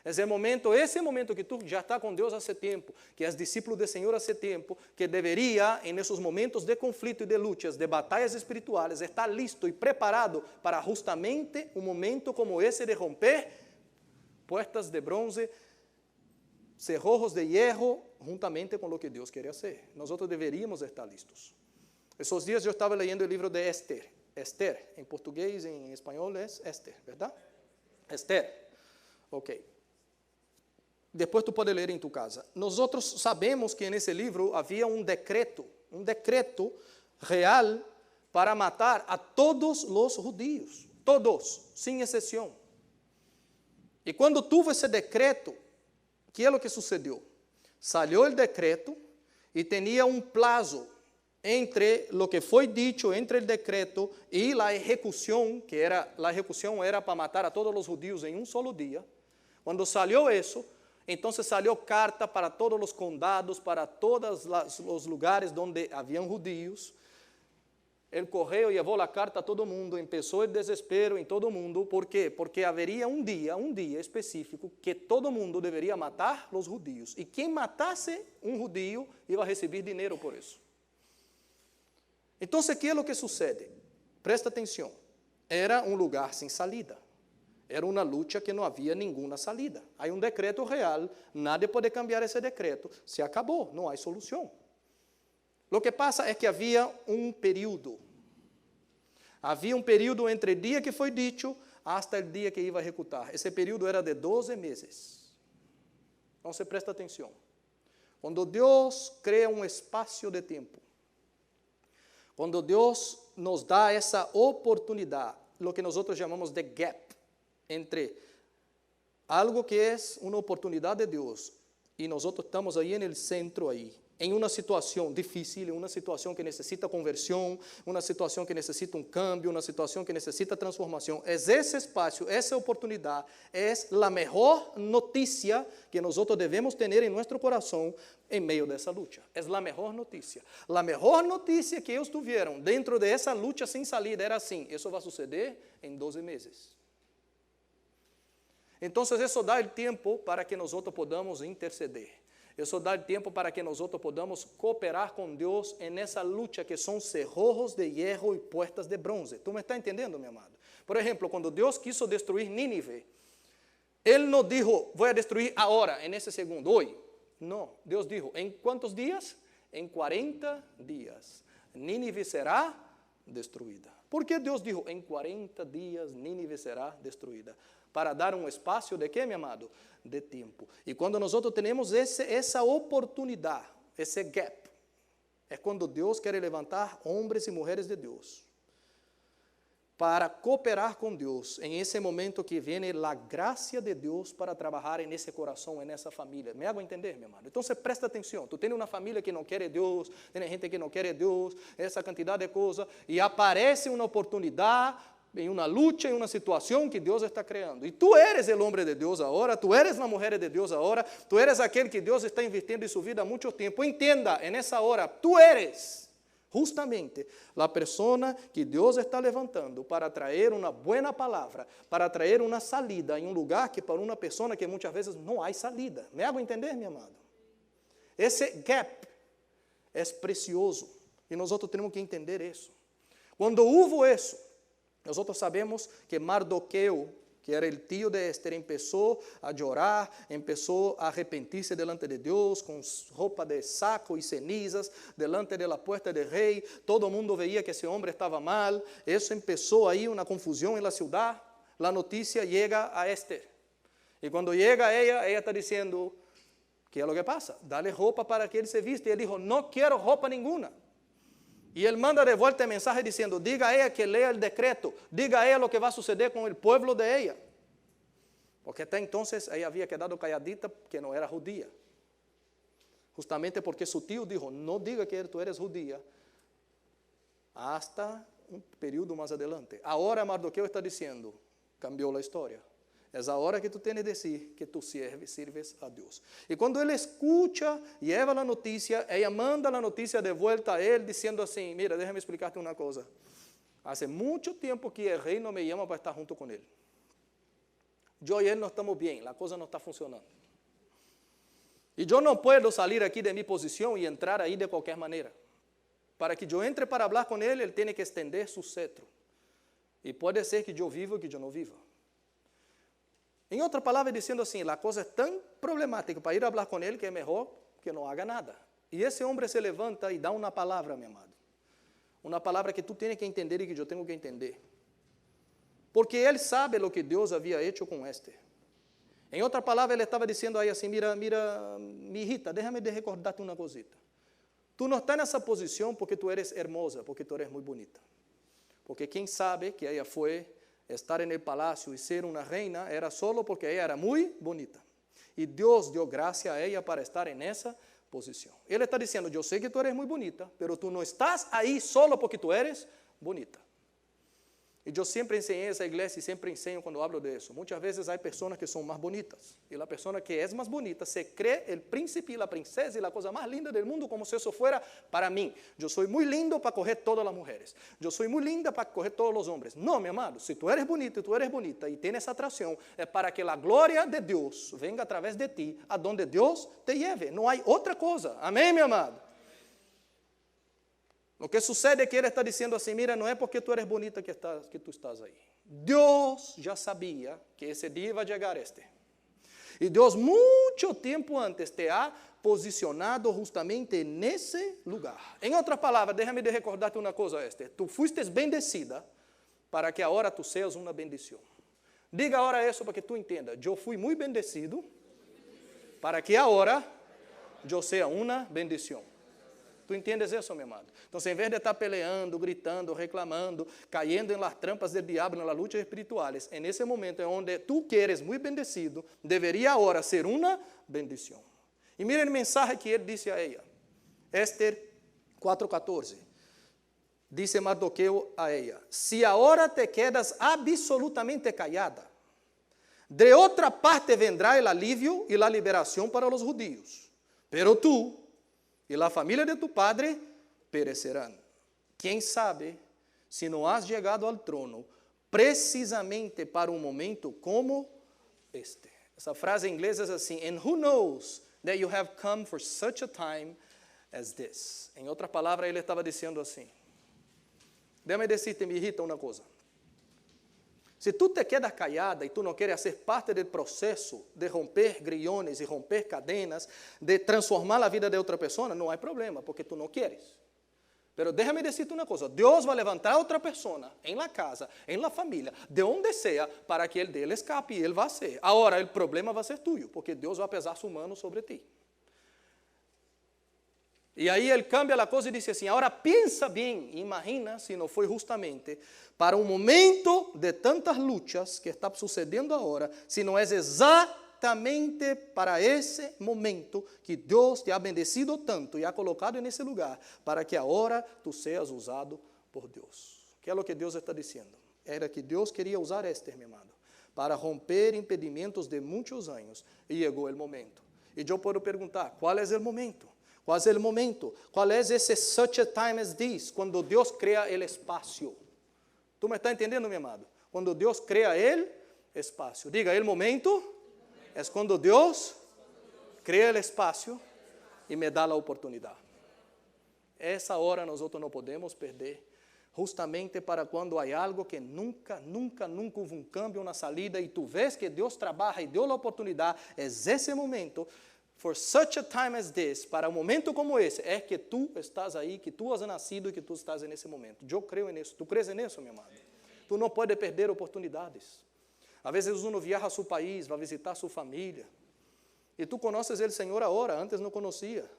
esse momento que tu já está com Deus há tempo, que és discípulo do Senhor há tempo, que deveria, nesses momentos de conflito e de lutas, de batalhas espirituais, estar listo e preparado para justamente um momento como esse de romper portas de bronze, cerrojos de hierro, juntamente com o que Deus quer fazer. Nós outros deveríamos estar listos. Esses dias eu estava lendo o livro de Esther. Esther, em português, em espanhol é Esther, verdade? Esther. Ok. Depois tu pode ler em tu casa. Nós outros sabemos que nesse livro havia um decreto real para matar a todos os judeus, todos, sem exceção. E quando tuvo esse decreto, que é o que sucedeu? Saiu o decreto e tinha um prazo entre o que foi dito, entre o decreto e a execução, a execução era para matar a todos os judeus em um solo dia. Quando saiu isso, então saiu carta para todos os condados, para todos os lugares onde haviam judeus. O correio levou a carta a todo mundo, começou o desespero em todo mundo. ¿Por quê? Porque haveria um dia específico que todo mundo deveria matar os judeus. E quem matasse um judeu ia receber dinheiro por isso. Então, o que é o que sucede? Presta atenção. Era um lugar sem salida. Era uma luta que não havia nenhuma salida. Há um decreto real, nada pode cambiar esse decreto. Se acabou, não há solução. O que passa é que havia um período. Havia um período entre o dia que foi dito até o dia que ia executar. Esse período era de 12 meses. Então, se presta atenção. Quando Deus cria um espaço de tempo, quando Deus nos dá essa oportunidade, o que nós outros chamamos de gap, entre algo que é uma oportunidade de Deus e nós outros estamos aí no centro aí, em uma situação difícil, em uma situação que necessita conversão, uma situação que necessita um câmbio, uma situação que necessita transformação. Esse espaço, essa oportunidade é a melhor notícia que nós outros devemos ter em nosso coração em meio dessa luta. É a melhor notícia. A melhor notícia que eles tiveram dentro dessa luta sem salida era assim: isso vai suceder em 12 meses. Então, isso dá o tempo para que nós outros podamos interceder. Isso dá tempo para que nós outros podamos cooperar com Deus nessa luta que são cerrojos de hierro e portas de bronze. Tu me está entendendo, meu amado? Por exemplo, quando Deus quiso destruir Nínive, Ele não disse, vou destruir agora, nesse segundo, hoje. Não, Deus disse, em quantos dias? en 40 días Nínive será destruída. ¿Por qué Dios dijo, en 40 días Nínive será destruída? Para dar un espacio de qué, mi amado? De tiempo. Y cuando nosotros tenemos esa oportunidad, ese gap, es cuando Dios quiere levantar hombres y mujeres de Dios para cooperar con Dios en ese momento que viene la gracia de Dios para trabajar en ese corazón, en esa familia. ¿Me hago entender, mi hermano? Entonces presta atención. Tú tienes una familia que no quiere Dios, tienes gente que no quiere Dios, esa cantidad de cosas, y aparece una oportunidad en una lucha, en una situación que Dios está creando. Y tú eres el hombre de Dios ahora, tú eres la mujer de Dios ahora, tú eres aquel que Dios está invirtiendo en su vida mucho tiempo. Entienda, en esa hora, tú eres justamente la persona que Dios está levantando para traer una buena palabra, para traer una salida en un lugar que para una persona que muchas veces no hay salida. ¿Me hago entender, mi amado? Ese gap es precioso y nosotros tenemos que entender eso. Cuando hubo eso, nosotros sabemos que Mardoqueo, que era el tío de Esther, empezó a llorar, empezó a arrepentirse delante de Dios, con ropa de saco y cenizas, delante de la puerta del rey. Todo el mundo veía que ese hombre estaba mal. Eso empezó ahí una confusión en la ciudad. La noticia llega a Esther. Y cuando llega a ella está diciendo, ¿qué es lo que pasa? Dale ropa para que él se viste. Y él dijo, no quiero ropa ninguna. Y él manda de vuelta el mensaje diciendo, diga a ella que lea el decreto, diga a ella lo que va a suceder con el pueblo de ella. Porque hasta entonces ella había quedado calladita que no era judía. Justamente porque su tío dijo, no diga que tú eres judía hasta un periodo más adelante. Ahora Mardoqueo está diciendo, cambió la historia. Es ahora que tú tienes que decir que tú sirves a Dios. Y cuando él escucha, lleva la noticia, ella manda la noticia de vuelta a él diciendo así, mira, déjame explicarte una cosa. Hace mucho tiempo que el rey no me llama para estar junto con él. Yo y él no estamos bien, la cosa no está funcionando. Y yo no puedo salir aquí de mi posición y entrar ahí de cualquier manera. Para que yo entre para hablar con él, él tiene que extender su cetro. Y puede ser que yo viva o que yo no viva. En otras palabras, diciendo así, la cosa es tan problemática para ir a hablar con él que es mejor que no haga nada. Y ese hombre se levanta y da una palabra, mi amado. Una palabra que tú tienes que entender y que yo tengo que entender. Porque él sabe lo que Dios había hecho con Esther. En otras palabras, él estaba diciendo a ella así, mira, mi hijita, déjame de recordarte una cosita. Tú no estás en esa posición porque tú eres hermosa, porque tú eres muy bonita. Porque quién sabe que ella fue estar en el palacio y ser una reina era solo porque ella era muy bonita. Y Dios dio gracia a ella para estar en esa posición. Él está diciendo, yo sé que tú eres muy bonita, pero tú no estás ahí solo porque tú eres bonita. Y yo siempre enseñé en esa iglesia y siempre enseño cuando hablo de eso. Muchas veces hay personas que son más bonitas. Y la persona que es más bonita se cree el príncipe y la princesa y la cosa más linda del mundo como si eso fuera para mí. Yo soy muy lindo para coger todas las mujeres. Yo soy muy linda para coger todos los hombres. No, mi amado, si tú eres bonito y tú eres bonita y tienes atracción, es para que la gloria de Dios venga a través de ti a donde Dios te lleve. No hay otra cosa. Amén, mi amado. Lo que sucede es que él está diciendo así, mira, no es porque tú eres bonita que tú estás ahí. Dios ya sabía que ese día iba a llegar Y Dios mucho tiempo antes te ha posicionado justamente en ese lugar. En otras palabras, déjame de recordarte una cosa, tú fuiste bendecida para que ahora tú seas una bendición. Diga ahora eso para que tú entiendas. Yo fui muy bendecido para que ahora yo sea una bendición. ¿Tú entiendes eso, mi amado? Entonces, en vez de estar peleando, gritando, reclamando, cayendo en las trampas del diablo, en las luchas espirituales, en ese momento en donde tú que eres muy bendecido, debería ahora ser una bendición. Y miren el mensaje que él dice a ella. Esther 4:14. Dice Mardoqueo a ella, si ahora te quedas absolutamente callada, de otra parte vendrá el alivio y la liberación para los judíos. Pero tú y la familia de tu padre perecerán. ¿Quién sabe si no has llegado al trono precisamente para un momento como este? Esa frase en inglés es así, and who knows that you have come for such a time as this. En otras palabras, él estaba diciendo así, déjame decirte, mi hijita, una cosa. Se tu te quedas callada e tu não queres ser parte do processo de romper grilhões e romper cadenas, de transformar a vida de outra pessoa, não há problema, porque tu não queres. Pero déjame decirte uma coisa, Deus vai levantar outra pessoa em la casa, em la família, de onde seja, para que ele dê escape e ele vai ser. Agora, o problema vai ser tuyo, porque Deus vai pesar sua mão sobre ti. E aí ele cambia a coisa e diz assim, agora pensa bem, imagina se não foi justamente para um momento de tantas lutas que está sucedendo agora, se não é exatamente para esse momento que Deus te ha bendecido tanto e ha colocado nesse lugar, para que agora tu seas usado por Deus. Que é o que Deus está dizendo? Era que Deus queria usar meu amado, para romper impedimentos de muitos anos, e chegou o momento. E eu posso perguntar, qual é o momento? Qual é o momento? Qual é esse such a time as this? Quando Deus cria o espaço. Tu me está entendendo, meu amado? Quando Deus cria o espaço. Diga, o momento é quando Deus cria o espaço e me dá a oportunidade. Essa hora nós não podemos perder, justamente para quando há algo que nunca houve um cambio na salida e tu vês que Deus trabalha e deu a oportunidade, é esse momento. For such a time as this, para um momento como esse, é que tu estás aí, que tu has nascido e que tu estás nesse momento. Eu creio nisso. Tu crees nisso, meu amado? Tu não pode perder oportunidades. Às vezes uno viaja a seu país, vai visitar sua família, e tu conheces o Senhor agora, antes não conhecia.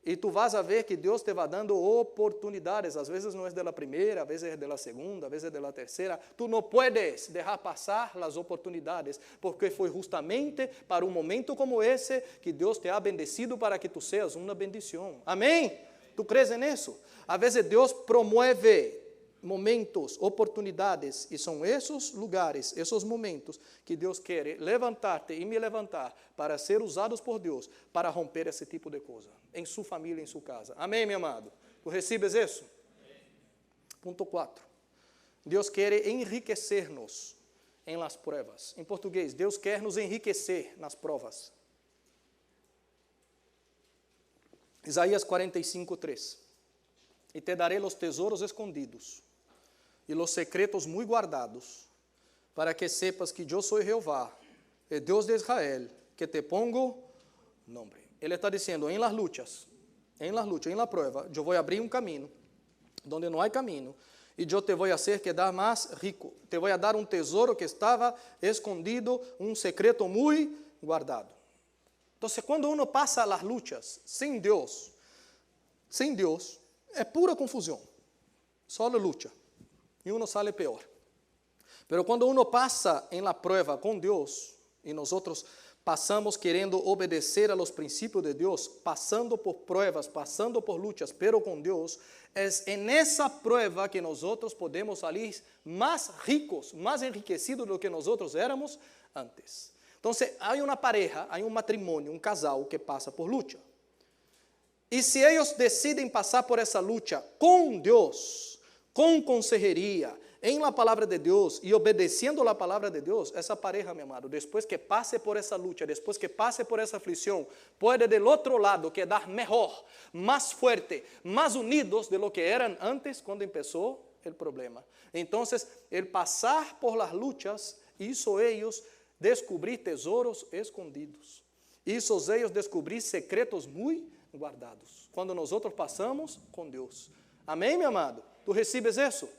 E tu vas a ver que Deus te vai dando oportunidades. Às vezes não é da primeira, às vezes é da segunda, às vezes é da terceira. Tu não puedes deixar passar as oportunidades, porque foi justamente para um momento como esse que Deus te ha bendecido para que tu seas uma bendição. Amém? Tu crees nisso? Às vezes Deus promove momentos, oportunidades, e são esses lugares, esses momentos que Deus quer levantar-te e me levantar para ser usados por Deus para romper esse tipo de coisa em sua família, em sua casa. Amém, meu amado? Tu recebes isso? Amém. Ponto 4. Deus quer enriquecer-nos em las pruebas. Em português, Deus quer nos enriquecer nas provas. Isaías 45:3. E te darei os tesouros escondidos e os secretos muito guardados, para que sepas que eu sou Jeová, o Deus de Israel, que te pongo nome. Ele está dizendo, em las luchas, em la prueba, eu vou abrir um caminho, donde não há caminho, e eu te vou fazer quedar mais rico. Te vou dar um tesouro que estava escondido, um secreto muito guardado. Então, quando uno passa as luchas sem Deus, é pura confusão. Só luta. E uno sale pior. Pero quando uno passa em la prueba com Deus, e nós passamos querendo obedecer a los princípios de Deus, passando por pruebas, passando por lutas, pero com Deus, é nessa prueba que nós podemos sair mais ricos, mais enriquecidos do que nós éramos antes. Então, há uma pareja, há um matrimônio, um casal que passa por luta. E se eles decidem passar por essa luta com Deus, com consejeria, em la palavra de Deus e obedecendo a palavra de Deus, essa pareja, meu amado, depois que passe por essa luta, depois que passe por essa aflição, pode do outro lado quedar melhor, mais forte, mais unidos de lo que eram antes quando começou o problema. Então, el passar por las lutas hizo eles descobrir tesouros escondidos, hizo eles descobrir secretos muito guardados, quando nós passamos com Deus. Amém, meu amado? Tu recebes isso?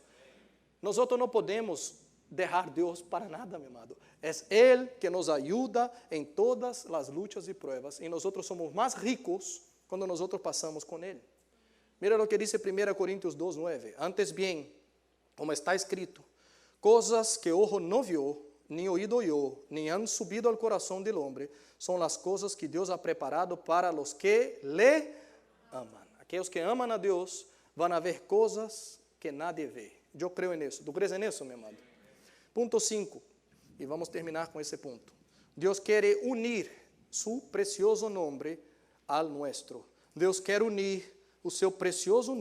Nós não podemos deixar Deus para nada, meu amado. É Ele que nos ajuda em todas as lutas e pruebas, e nós somos mais ricos quando nós passamos com Ele. Mira o que diz 1 Coríntios 2:9. Antes bem, como está escrito, coisas que ojo não viu, nem oído oyó, nem han subido al coração del hombre, são as coisas que Deus ha preparado para os que le amam. Aqueles que amam a Deus vão ver coisas que nadie vê. Eu creio nisso. Tu crees nisso, meu amado? Ponto 5. E vamos terminar com esse ponto. Deus quer unir su precioso nome ao nosso. Deus quer unir o seu precioso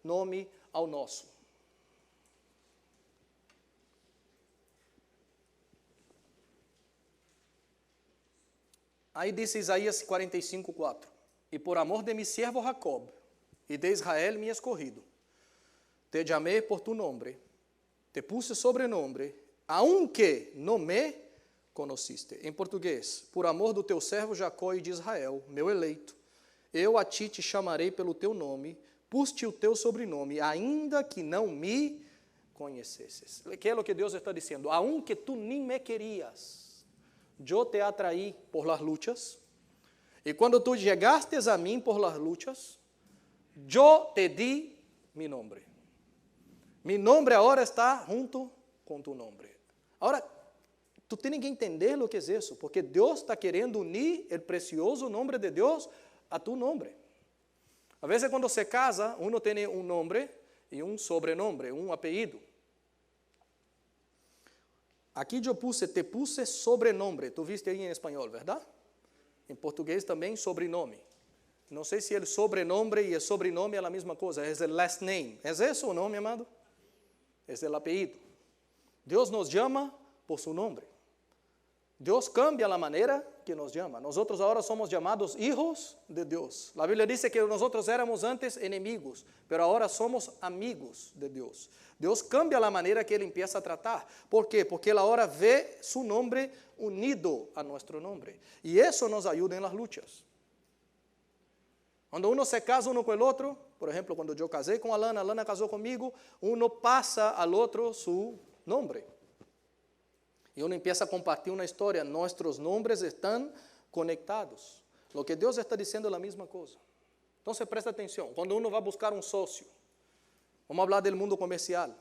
nome ao nosso. Aí diz Isaías 45:4. E por amor de mi siervo Jacob, e de Israel mi escorrido, te chamei por tu nome, te puse sobrenome, aunque não me conheciste. Em português, por amor do teu servo Jacó e de Israel, meu eleito, eu a ti te chamarei pelo teu nome, pus-te o teu sobrenome, ainda que não me conhecesses. Que é o que Deus está dizendo? Aunque tu nem me querías, eu te atraí por las luchas, e quando tu chegastes a mim por las luchas, eu te di mi nombre. Mi nombre agora está junto com tu nome. Agora, tu tens que entender o que é isso, porque Deus está querendo unir o precioso nome de Deus a tu nome. A vezes, quando se casa, uno tem um nome e um sobrenome, um apelido. Aqui eu te puse sobrenome. Tu viste aí em espanhol, verdade? Em português também, sobrenome. Não sei se o sobrenome e o sobrenome é a mesma coisa, é o last name. É esse o nome, amado? É o apelido. Deus nos chama por seu nome. Deus cambia a maneira que nos chama. Nós agora somos chamados hijos de Deus. A Bíblia diz que nós éramos antes inimigos, mas agora somos amigos de Deus. Deus cambia a maneira que Ele empieza a tratar. ¿Por quê? Porque Ele agora vê seu nome unido a nosso nome. E isso nos ajuda em las luchas. Quando uno se casa uno com o outro, por exemplo, quando eu casei com a Lana casou comigo, uno passa ao outro seu nome. E uno empieza a compartilhar uma história. Nossos nomes estão conectados. O que Deus está dizendo é a mesma coisa. Então, presta atenção. Quando uno vai buscar um sócio, vamos falar do mundo comercial,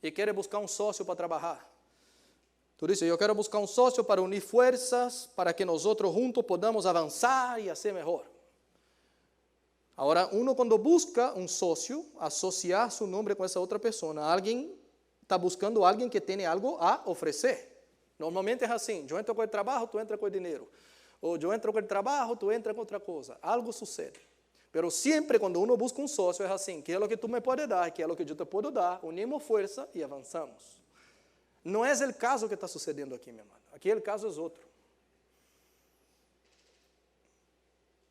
e quer buscar um sócio para trabalhar. Tu diz, eu quero buscar um sócio para unir forças, para que nós outros juntos podamos avançar e fazer melhor. Agora, uno quando busca um sócio, associar seu nome com essa outra pessoa, alguém está buscando alguém que tem algo a oferecer. Normalmente é assim, eu entro com o trabalho, tu entra com o dinheiro. Ou eu entro com o trabalho, tu entra com outra coisa. Algo sucede. Mas sempre quando uno busca um sócio é assim, que é o que tu me pode dar, que é o que eu te posso dar, unimos força e avançamos. Não é o caso que está sucedendo aqui, meu irmão. Aqui o caso é outro.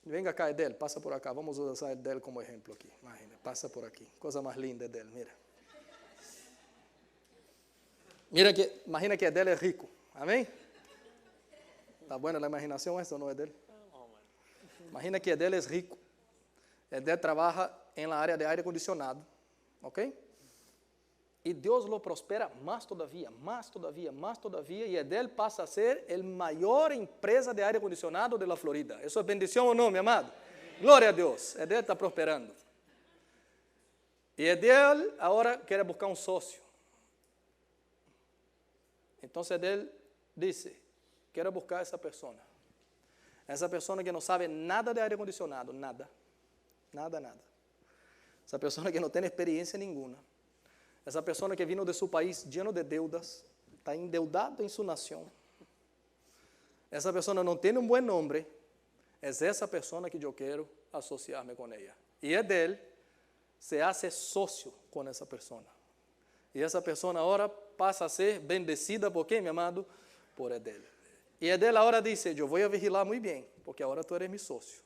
Venga cá, Edel, passa por acá. Vamos usar Edel como exemplo aqui. Imagina, passa por aqui. Coisa mais linda, Edel, mira. Mira que, imagina que Edel é rico. Amém? Está buena a imaginação essa ou não, Edel? Imagina que Edel é rico. Edel trabalha em la área de aire acondicionado. Ok? E Deus lo prospera mais todavia, mais todavia, mais todavia. E Edel passa a ser a maior empresa de aire acondicionado de la Florida. Isso é bendição ou não, meu amado? Glória a Deus. Edel está prosperando. E Edel agora quer buscar um sócio. Então Edel disse, quero buscar essa pessoa. Essa pessoa que não sabe nada de aire acondicionado, nada. Nada, nada. Essa pessoa que não tem experiência nenhuma. Essa pessoa que vino de seu país lleno de deudas, está endeudado em sua nação. Essa pessoa não tem um bom nome, é essa pessoa que eu quero associar-me com ela. E Edel se hace sócio com essa pessoa. E essa pessoa agora passa a ser bendecida por quem, meu amado? Por Edel. E Edel agora diz, eu vou vigilar muito bem, porque agora tu eres meu sócio.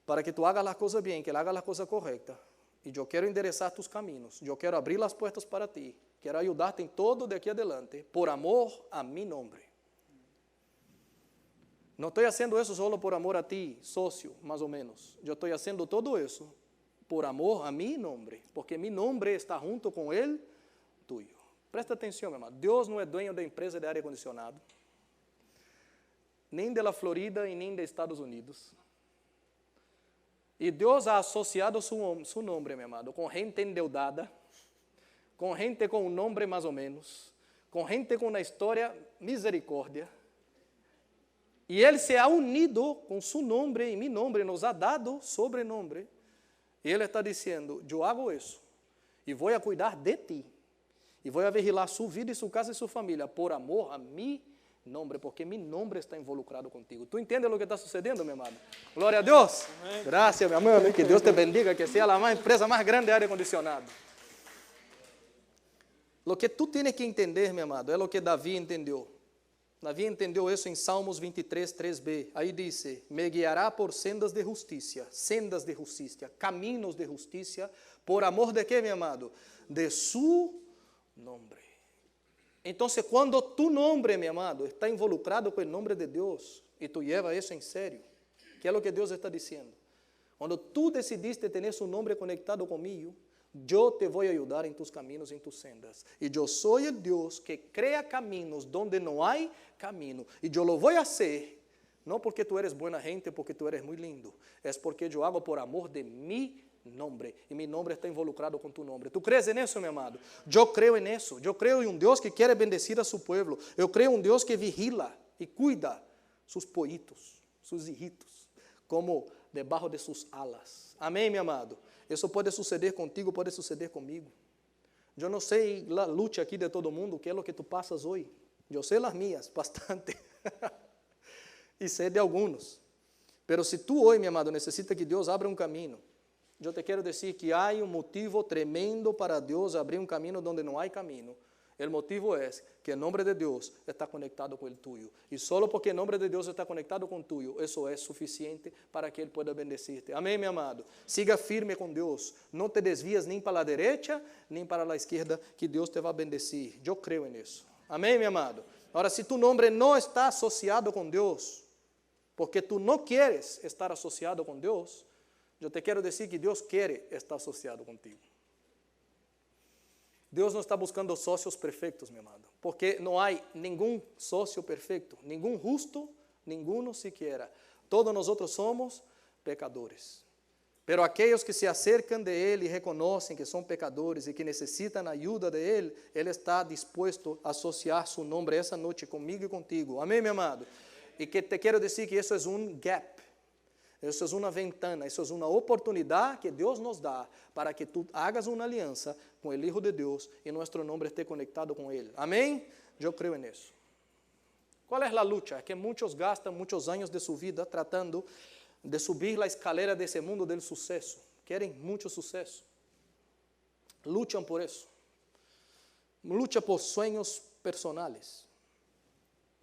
Para que tu hagas as coisas bem, que ele haga as coisas corretas. E eu quero endereçar tus caminhos. Eu quero abrir as portas para ti. Quero ajudar-te em todo de aqui adelante, por amor a mi nome. Não estou fazendo isso só por amor a ti, sócio, mais ou menos. Eu estou fazendo todo isso por amor a mi nome, porque mi nome está junto com ele tuyo. Presta atenção, meu irmão. Deus não é dono da empresa de aire acondicionado, nem da Florida e nem dos Estados Unidos. E Deus ha associado seu nome, meu amado, com gente endeudada, com gente com um nome mais ou menos, com gente com uma história misericórdia. E Ele se ha unido com seu nome e meu nome, nos ha dado sobrenome. E Ele está dizendo, eu hago isso, e vou a cuidar de ti, e vou a vigilar sua vida e sua casa e sua família, por amor a mim, nome, porque meu nome está involucrado contigo. Tu entende o que está sucedendo, meu amado? Glória a Deus. Amém. Graças, meu amado. Que Deus te bendiga, que seja a empresa mais grande de aire acondicionado. O que tu tens que entender, meu amado, é o que Davi entendeu. Davi entendeu isso em Salmos 23, 3b. Aí diz, me guiará por sendas de justiça, caminhos de justiça, por amor de quê, meu amado? De su nome. Entonces, cuando tu nombre, mi amado, está involucrado con el nombre de Dios y tú llevas eso en serio, ¿qué es lo que Dios está diciendo? Cuando tú decidiste tener su nombre conectado conmigo, yo te voy a ayudar en tus caminos, en tus sendas. Y yo soy el Dios que crea caminos donde no hay camino. Y yo lo voy a hacer, no porque tú eres buena gente, porque tú eres muy lindo. Es porque yo hago por amor de mi nombre. Y mi nombre está involucrado con tu nombre. ¿Tú crees en eso, mi amado? Yo creo en eso. Yo creo en un Dios que quiere bendecir a su pueblo. Yo creo en un Dios que vigila y cuida sus pollitos, sus hijitos, como debajo de sus alas. Amén, mi amado. Eso puede suceder contigo, puede suceder comigo. Yo no sé la lucha aquí de todo mundo, qué es lo que tú pasas hoy. Yo sé las mías, bastante. Y sé de algunos. Pero si tú hoy, mi amado, necesitas que Dios abra un camino, yo te quiero decir que hay un motivo tremendo para Dios abrir un camino donde no hay camino. El motivo es que el nombre de Dios está conectado con el tuyo. Y solo porque el nombre de Dios está conectado con el tuyo, eso es suficiente para que Él pueda bendecirte. Amén, mi amado. Siga firme con Dios. No te desvías ni para la derecha ni para la izquierda, que Dios te va a bendecir. Yo creo en eso. Amén, mi amado. Ahora, si tu nombre no está asociado con Dios, porque tú no quieres estar asociado con Dios, yo te quiero decir que Dios quiere estar asociado contigo. Deus não está buscando sócios perfeitos, meu amado, porque não há nenhum sócio perfeito, nenhum justo, ninguno siquiera. Todos nós somos pecadores. Pero aqueles que se acercam de Ele e reconhecem que são pecadores e que necessitam a ajuda de Ele, Ele está disposto a associar seu nome essa noite comigo e contigo. Amém, meu amado? E que te quero dizer que isso é um gap. Isso é uma ventana, isso é uma oportunidade que Deus nos dá para que tu hagas uma aliança com o Hijo de Deus e nosso nome esteja conectado com Ele. Amém? Eu creio nisso. Qual é a luta? É que muitos gastam muitos anos de sua vida tratando de subir a escalera desse mundo do sucesso. Querem muito sucesso. Lutam por isso. Lutam por sonhos personais.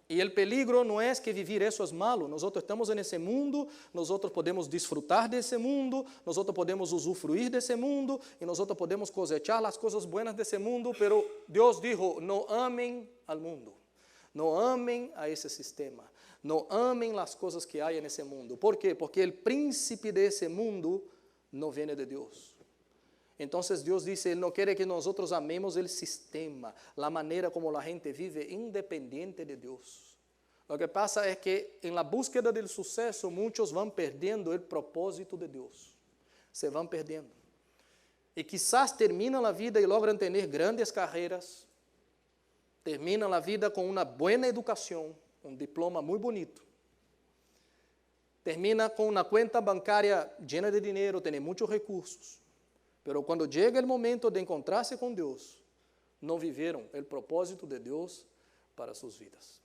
E o peligro não é que viver isso é malo. Nós estamos nesse mundo, nós podemos disfrutar desse mundo, nós podemos usufruir desse mundo e nós podemos cosechar as coisas buenas desse mundo, pero Deus dijo, não amem al mundo, não amem a esse sistema, não amem as coisas que há nesse mundo. ¿Por quê? Porque o príncipe desse mundo não vem de Deus. Então, Deus diz, Ele não quer que nós amemos o sistema, a maneira como a gente vive independente de Deus. O que passa é que, em la búsqueda do sucesso, muitos vão perdendo o propósito de Deus. Se vão perdendo. E quizás terminam a vida e logram ter grandes carreiras, terminam a vida com uma boa educação, um diploma muito bonito. Termina com uma conta bancária llena de dinheiro, tem muitos recursos. Pero quando chega o momento de encontrar-se com Deus, não viveram o propósito de Deus para suas vidas.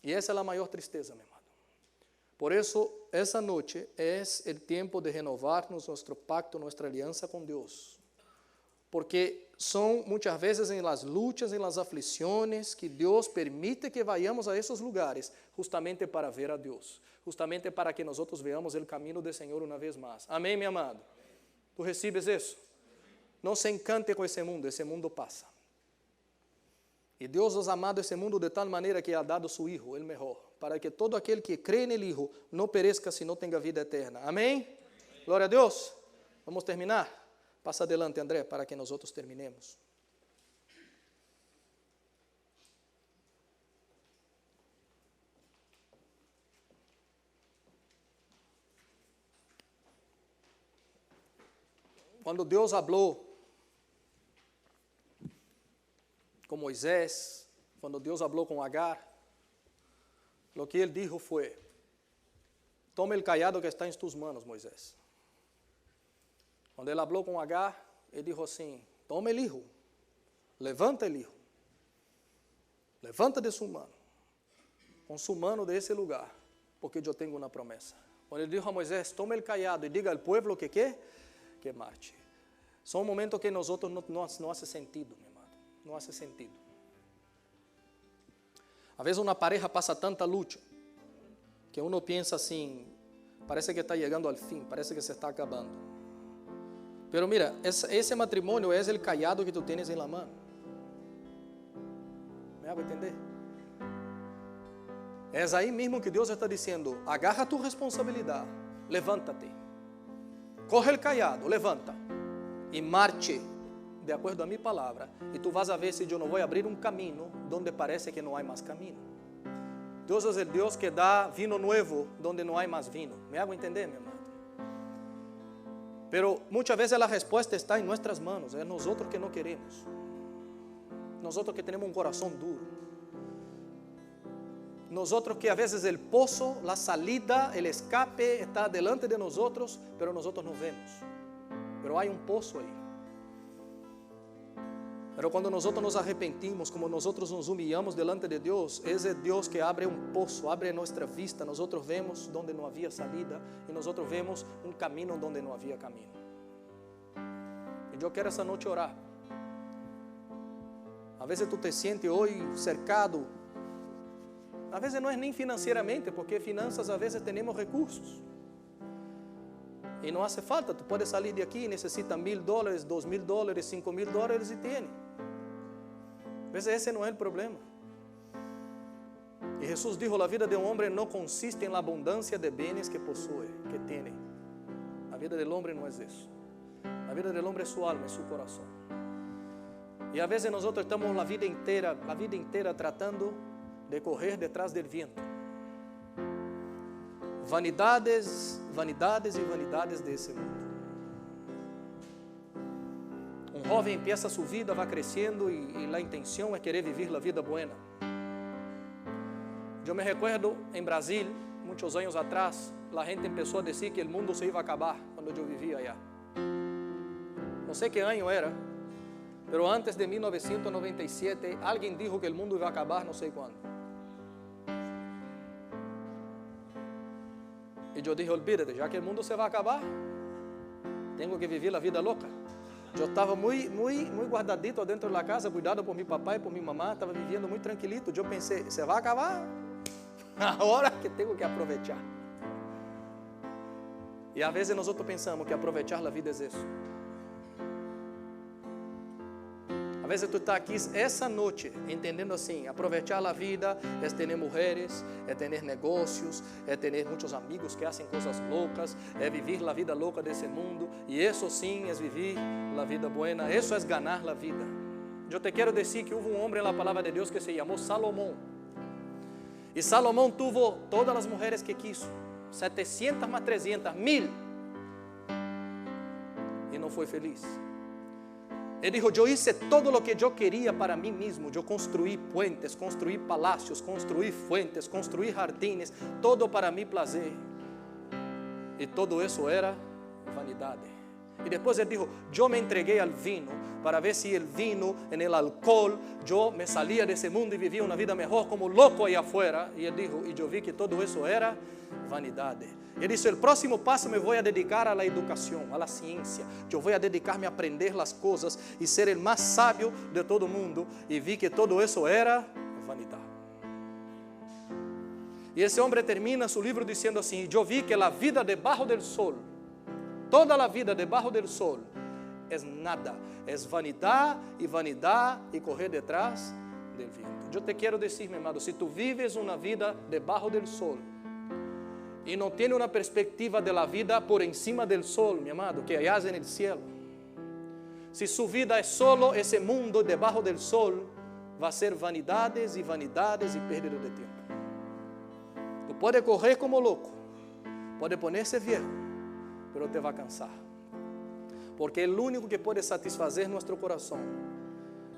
E essa é a maior tristeza, meu amado. Por isso, essa noite é o tempo de renovar-nos nosso pacto, nossa aliança com Deus. Porque são muitas vezes em las lutas, em las aflições, que Deus permite que vayamos a esses lugares, justamente para ver a Deus, justamente para que nós veamos o caminho do Senhor uma vez mais. Amém, meu amado? Tu recebes isso? Não se encante com esse mundo passa. E Deus nos ha amado esse mundo de tal maneira que ha dado seu Hijo, o melhor, para que todo aquele que crê no Hijo não pereça, sino tenha vida eterna. Amém? Glória a Deus. Vamos terminar? Passa adelante, André, para que nós outros terminemos. Quando Deus falou com Moisés, quando Deus falou com Agar, o que ele dijo foi: toma o cajado que está em tus manos, Moisés. Quando ele falou com Agar, ele dijo assim: toma o hijo, levanta o hijo, levanta de sua mano, com sua mano de esse lugar, porque eu tenho uma promessa. Quando ele dijo a Moisés: toma o cajado e diga ao povo que marche. São momentos que nós outros não hace sentido, meu amado. Não hace sentido. Às vezes uma pareja passa tanta luta que uno pensa assim, parece que está chegando ao fim, parece que se está acabando. Pero mira, esse matrimônio é o cajado que tu tienes em la mano. hago entender? É aí mesmo que Deus está dizendo, agarra tu responsabilidade, levanta-te, corre o callado, levanta e marche de acordo a minha palavra, e tu vas a ver se eu não vou abrir um caminho onde parece que não há mais caminho. Deus é o Deus que dá vinho novo onde não há mais vinho. Me hago entender, meu amado? Pero muitas vezes a resposta está em nossas mãos, é nós que não queremos, nós que temos um coração duro, nós que a vezes o poço, a salida, o escape está delante de nós, pero nós não vemos, pero há um poço aí. Pero quando nós nos arrepentimos, como nós nos humilhamos delante de Deus, esse é Deus que abre um poço, abre nossa vista, nós vemos onde não havia salida e nós vemos um caminho onde não havia caminho. E eu quero essa noite orar. Às vezes tu te sientes hoje cercado, às vezes não é nem financeiramente, porque finanças às vezes temos recursos. E não hace falta, tu pode sair de aqui, necessita $1,000, $2,000, $5,000 e tem. Às vezes esse não é o problema. E Jesus dijo, a vida de um homem não consiste na abundância de bens que possui, que tem. A vida do homem não é isso. A vida do homem é sua alma, é seu coração. E às vezes nós estamos a vida inteira tratando de correr detrás do vento. Vanidades, vanidades e vanidades desse mundo. Um jovem empieza sua vida, vai crescendo e a intenção é querer viver a vida buena. Eu me recuerdo em Brasil, muitos anos atrás, a gente começou a dizer que o mundo se ia acabar quando eu vivia allá. Não sei que ano era, mas antes de 1997, alguém disse que o mundo ia acabar, não sei quando. E eu disse, olvídate, já que o mundo se vai acabar, tenho que viver a vida louca. Eu estava muito guardadito dentro da casa, cuidado por meu papai e por minha mamãe, estava vivendo muito tranquilito. Eu pensei, se vai acabar, agora que tenho que aproveitar. E às vezes nós pensamos que aproveitar a vida é isso. Às vezes tu está aqui essa noite entendendo assim, aproveitar a vida é ter mulheres, é ter negócios, é ter muitos amigos que fazem coisas loucas, é viver a vida louca desse mundo, e isso sim é viver a vida buena, isso é ganhar a vida. Eu te quero dizer que houve um homem na palavra de Deus que se chamou Salomão, e Salomão tuvo todas as mulheres que quiso, 700 más 300, 1000, e não foi feliz. Ele disse, eu hice todo o que eu queria para mim mesmo, eu construí puentes, construí palácios, construí fuentes, construí jardines, todo para mi prazer. E todo isso era vanidade. E depois ele disse, eu me entreguei ao vinho, para ver se o vinho, en el alcohol, eu me salia desse mundo e vivia uma vida melhor como louco aí afuera. E ele disse, e eu vi que todo isso era vanidade. Ele disse, o próximo passo me vou a dedicar à educação, à ciência. Eu vou a dedicar-me a aprender as coisas e ser o mais sábio de todo mundo. E vi que todo isso era vanidade. E esse homem termina seu livro dizendo assim, eu vi que a vida debaixo do sol, toda a vida debaixo do sol, é nada, é vanidade e correr detrás do vento. Eu te quero dizer, meu amado, se tu vives uma vida debaixo do sol, e não tem uma perspectiva da vida por encima do sol, meu amado, que allá no céu. Se sua vida é solo esse mundo debaixo do sol, vai ser vanidades e perda de tempo. Tu pode correr como louco, pode poner-se viejo, mas te vai cansar. Porque o único que pode satisfazer nosso coração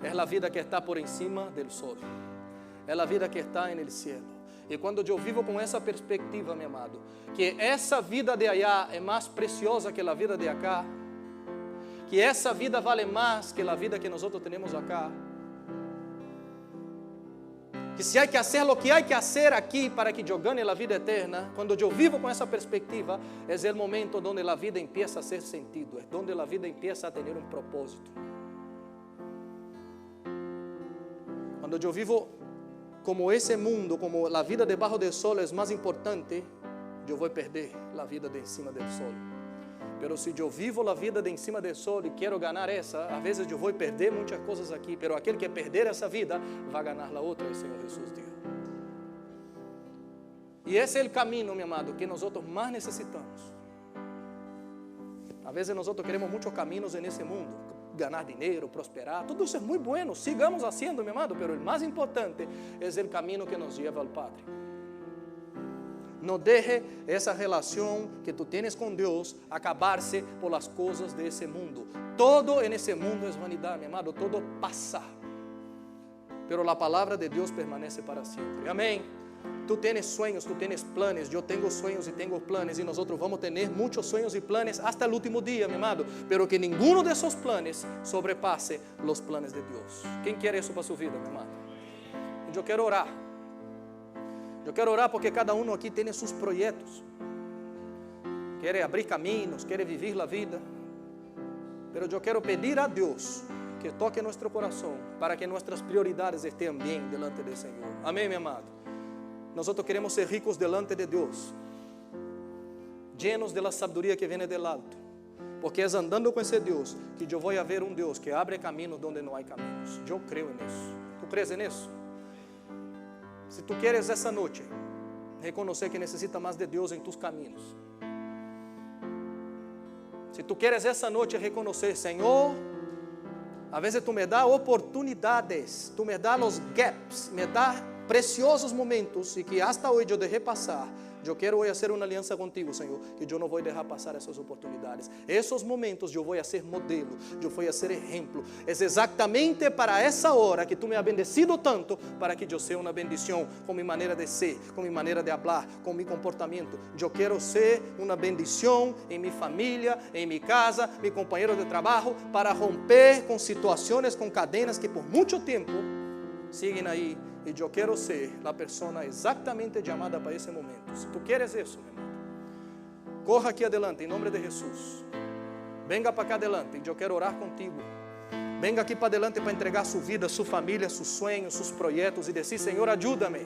é a vida que está por encima do sol, é a vida que está no céu. E quando eu vivo com essa perspectiva, meu amado, que essa vida de allá é mais preciosa que a vida de acá, que essa vida vale mais que a vida que nós temos acá, que se há que fazer o que há que fazer aqui para que eu ganhe a vida eterna, quando eu vivo com essa perspectiva, é o momento onde a vida empieza a ser sentido, é onde a vida empieza a ter um propósito. Quando eu vivo como esse mundo, como a vida debaixo do sol é mais importante, eu vou perder a vida de em cima do sol. Pero se eu vivo a vida de em cima do sol e quero ganhar essa, às vezes eu vou perder muitas coisas aqui, pero aquele que perder essa vida vai ganhar a outra, o Senhor Jesus diz. E esse é o caminho, meu amado, que nós mais necessitamos. Às vezes nós queremos muitos caminhos nesse mundo, ganhar dinheiro, prosperar, tudo isso é muito bueno, sigamos haciendo, meu amado, pero o mais importante é o caminho que nos leva ao Padre. Não deixe essa relação que tu tens com Deus acabar-se por las coisas desse mundo. Todo nesse mundo é vanidade, meu amado, todo passa. Pero a palavra de Deus permanece para sempre. Amém. Tu tens sonhos, tu tens planos, eu tenho sonhos e tenho planos, e nós vamos ter muitos sonhos e planos hasta o último dia, meu amado, pero que nenhum desses planos sobrepasse os planos de Deus. Quem quer isso para sua vida, meu amado? Eu quero orar. Eu quero orar porque cada um aqui tem seus projetos. Quer abrir caminhos, quer viver a vida. Mas eu quero pedir a Deus que toque nosso coração para que nossas prioridades estejam bem delante do Senhor. Amém, meu amado? Nós queremos ser ricos delante de Deus, llenos de la sabedoria que vem del alto. Porque é andando com esse Deus que eu vou ver um Deus que abre caminhos onde não há caminhos. Eu creio nisso. Tu crees nisso? Se tu queres essa noite reconhecer que necessita mais de Deus em tus caminhos, se tu queres essa noite reconhecer, Senhor, a vezes tu me dá oportunidades, tu me dá os gaps, me dá preciosos momentos e que hasta hoje eu deixei passar. Eu quero hoje fazer uma aliança contigo, Senhor, que eu não vou deixar passar essas oportunidades. Esses momentos eu vou ser modelo, eu vou ser exemplo. É exatamente para essa hora que tu me has bendecido tanto, para que eu seja uma bendição com minha maneira de ser, com minha maneira de falar, com meu comportamento. Eu quero ser uma bendição em minha família, em minha casa, meu companheiro de trabalho, para romper com situações, com cadenas que por muito tempo seguem aí. E eu quero ser a pessoa exatamente chamada para esse momento. Se tu queres isso, meu irmão, corra aqui adelante, em nome de Jesus. Venga para cá adelante, eu quero orar contigo. Venga aqui para adelante para entregar sua vida, sua família, seus sonhos, seus projetos e dizer: Senhor, ajuda-me.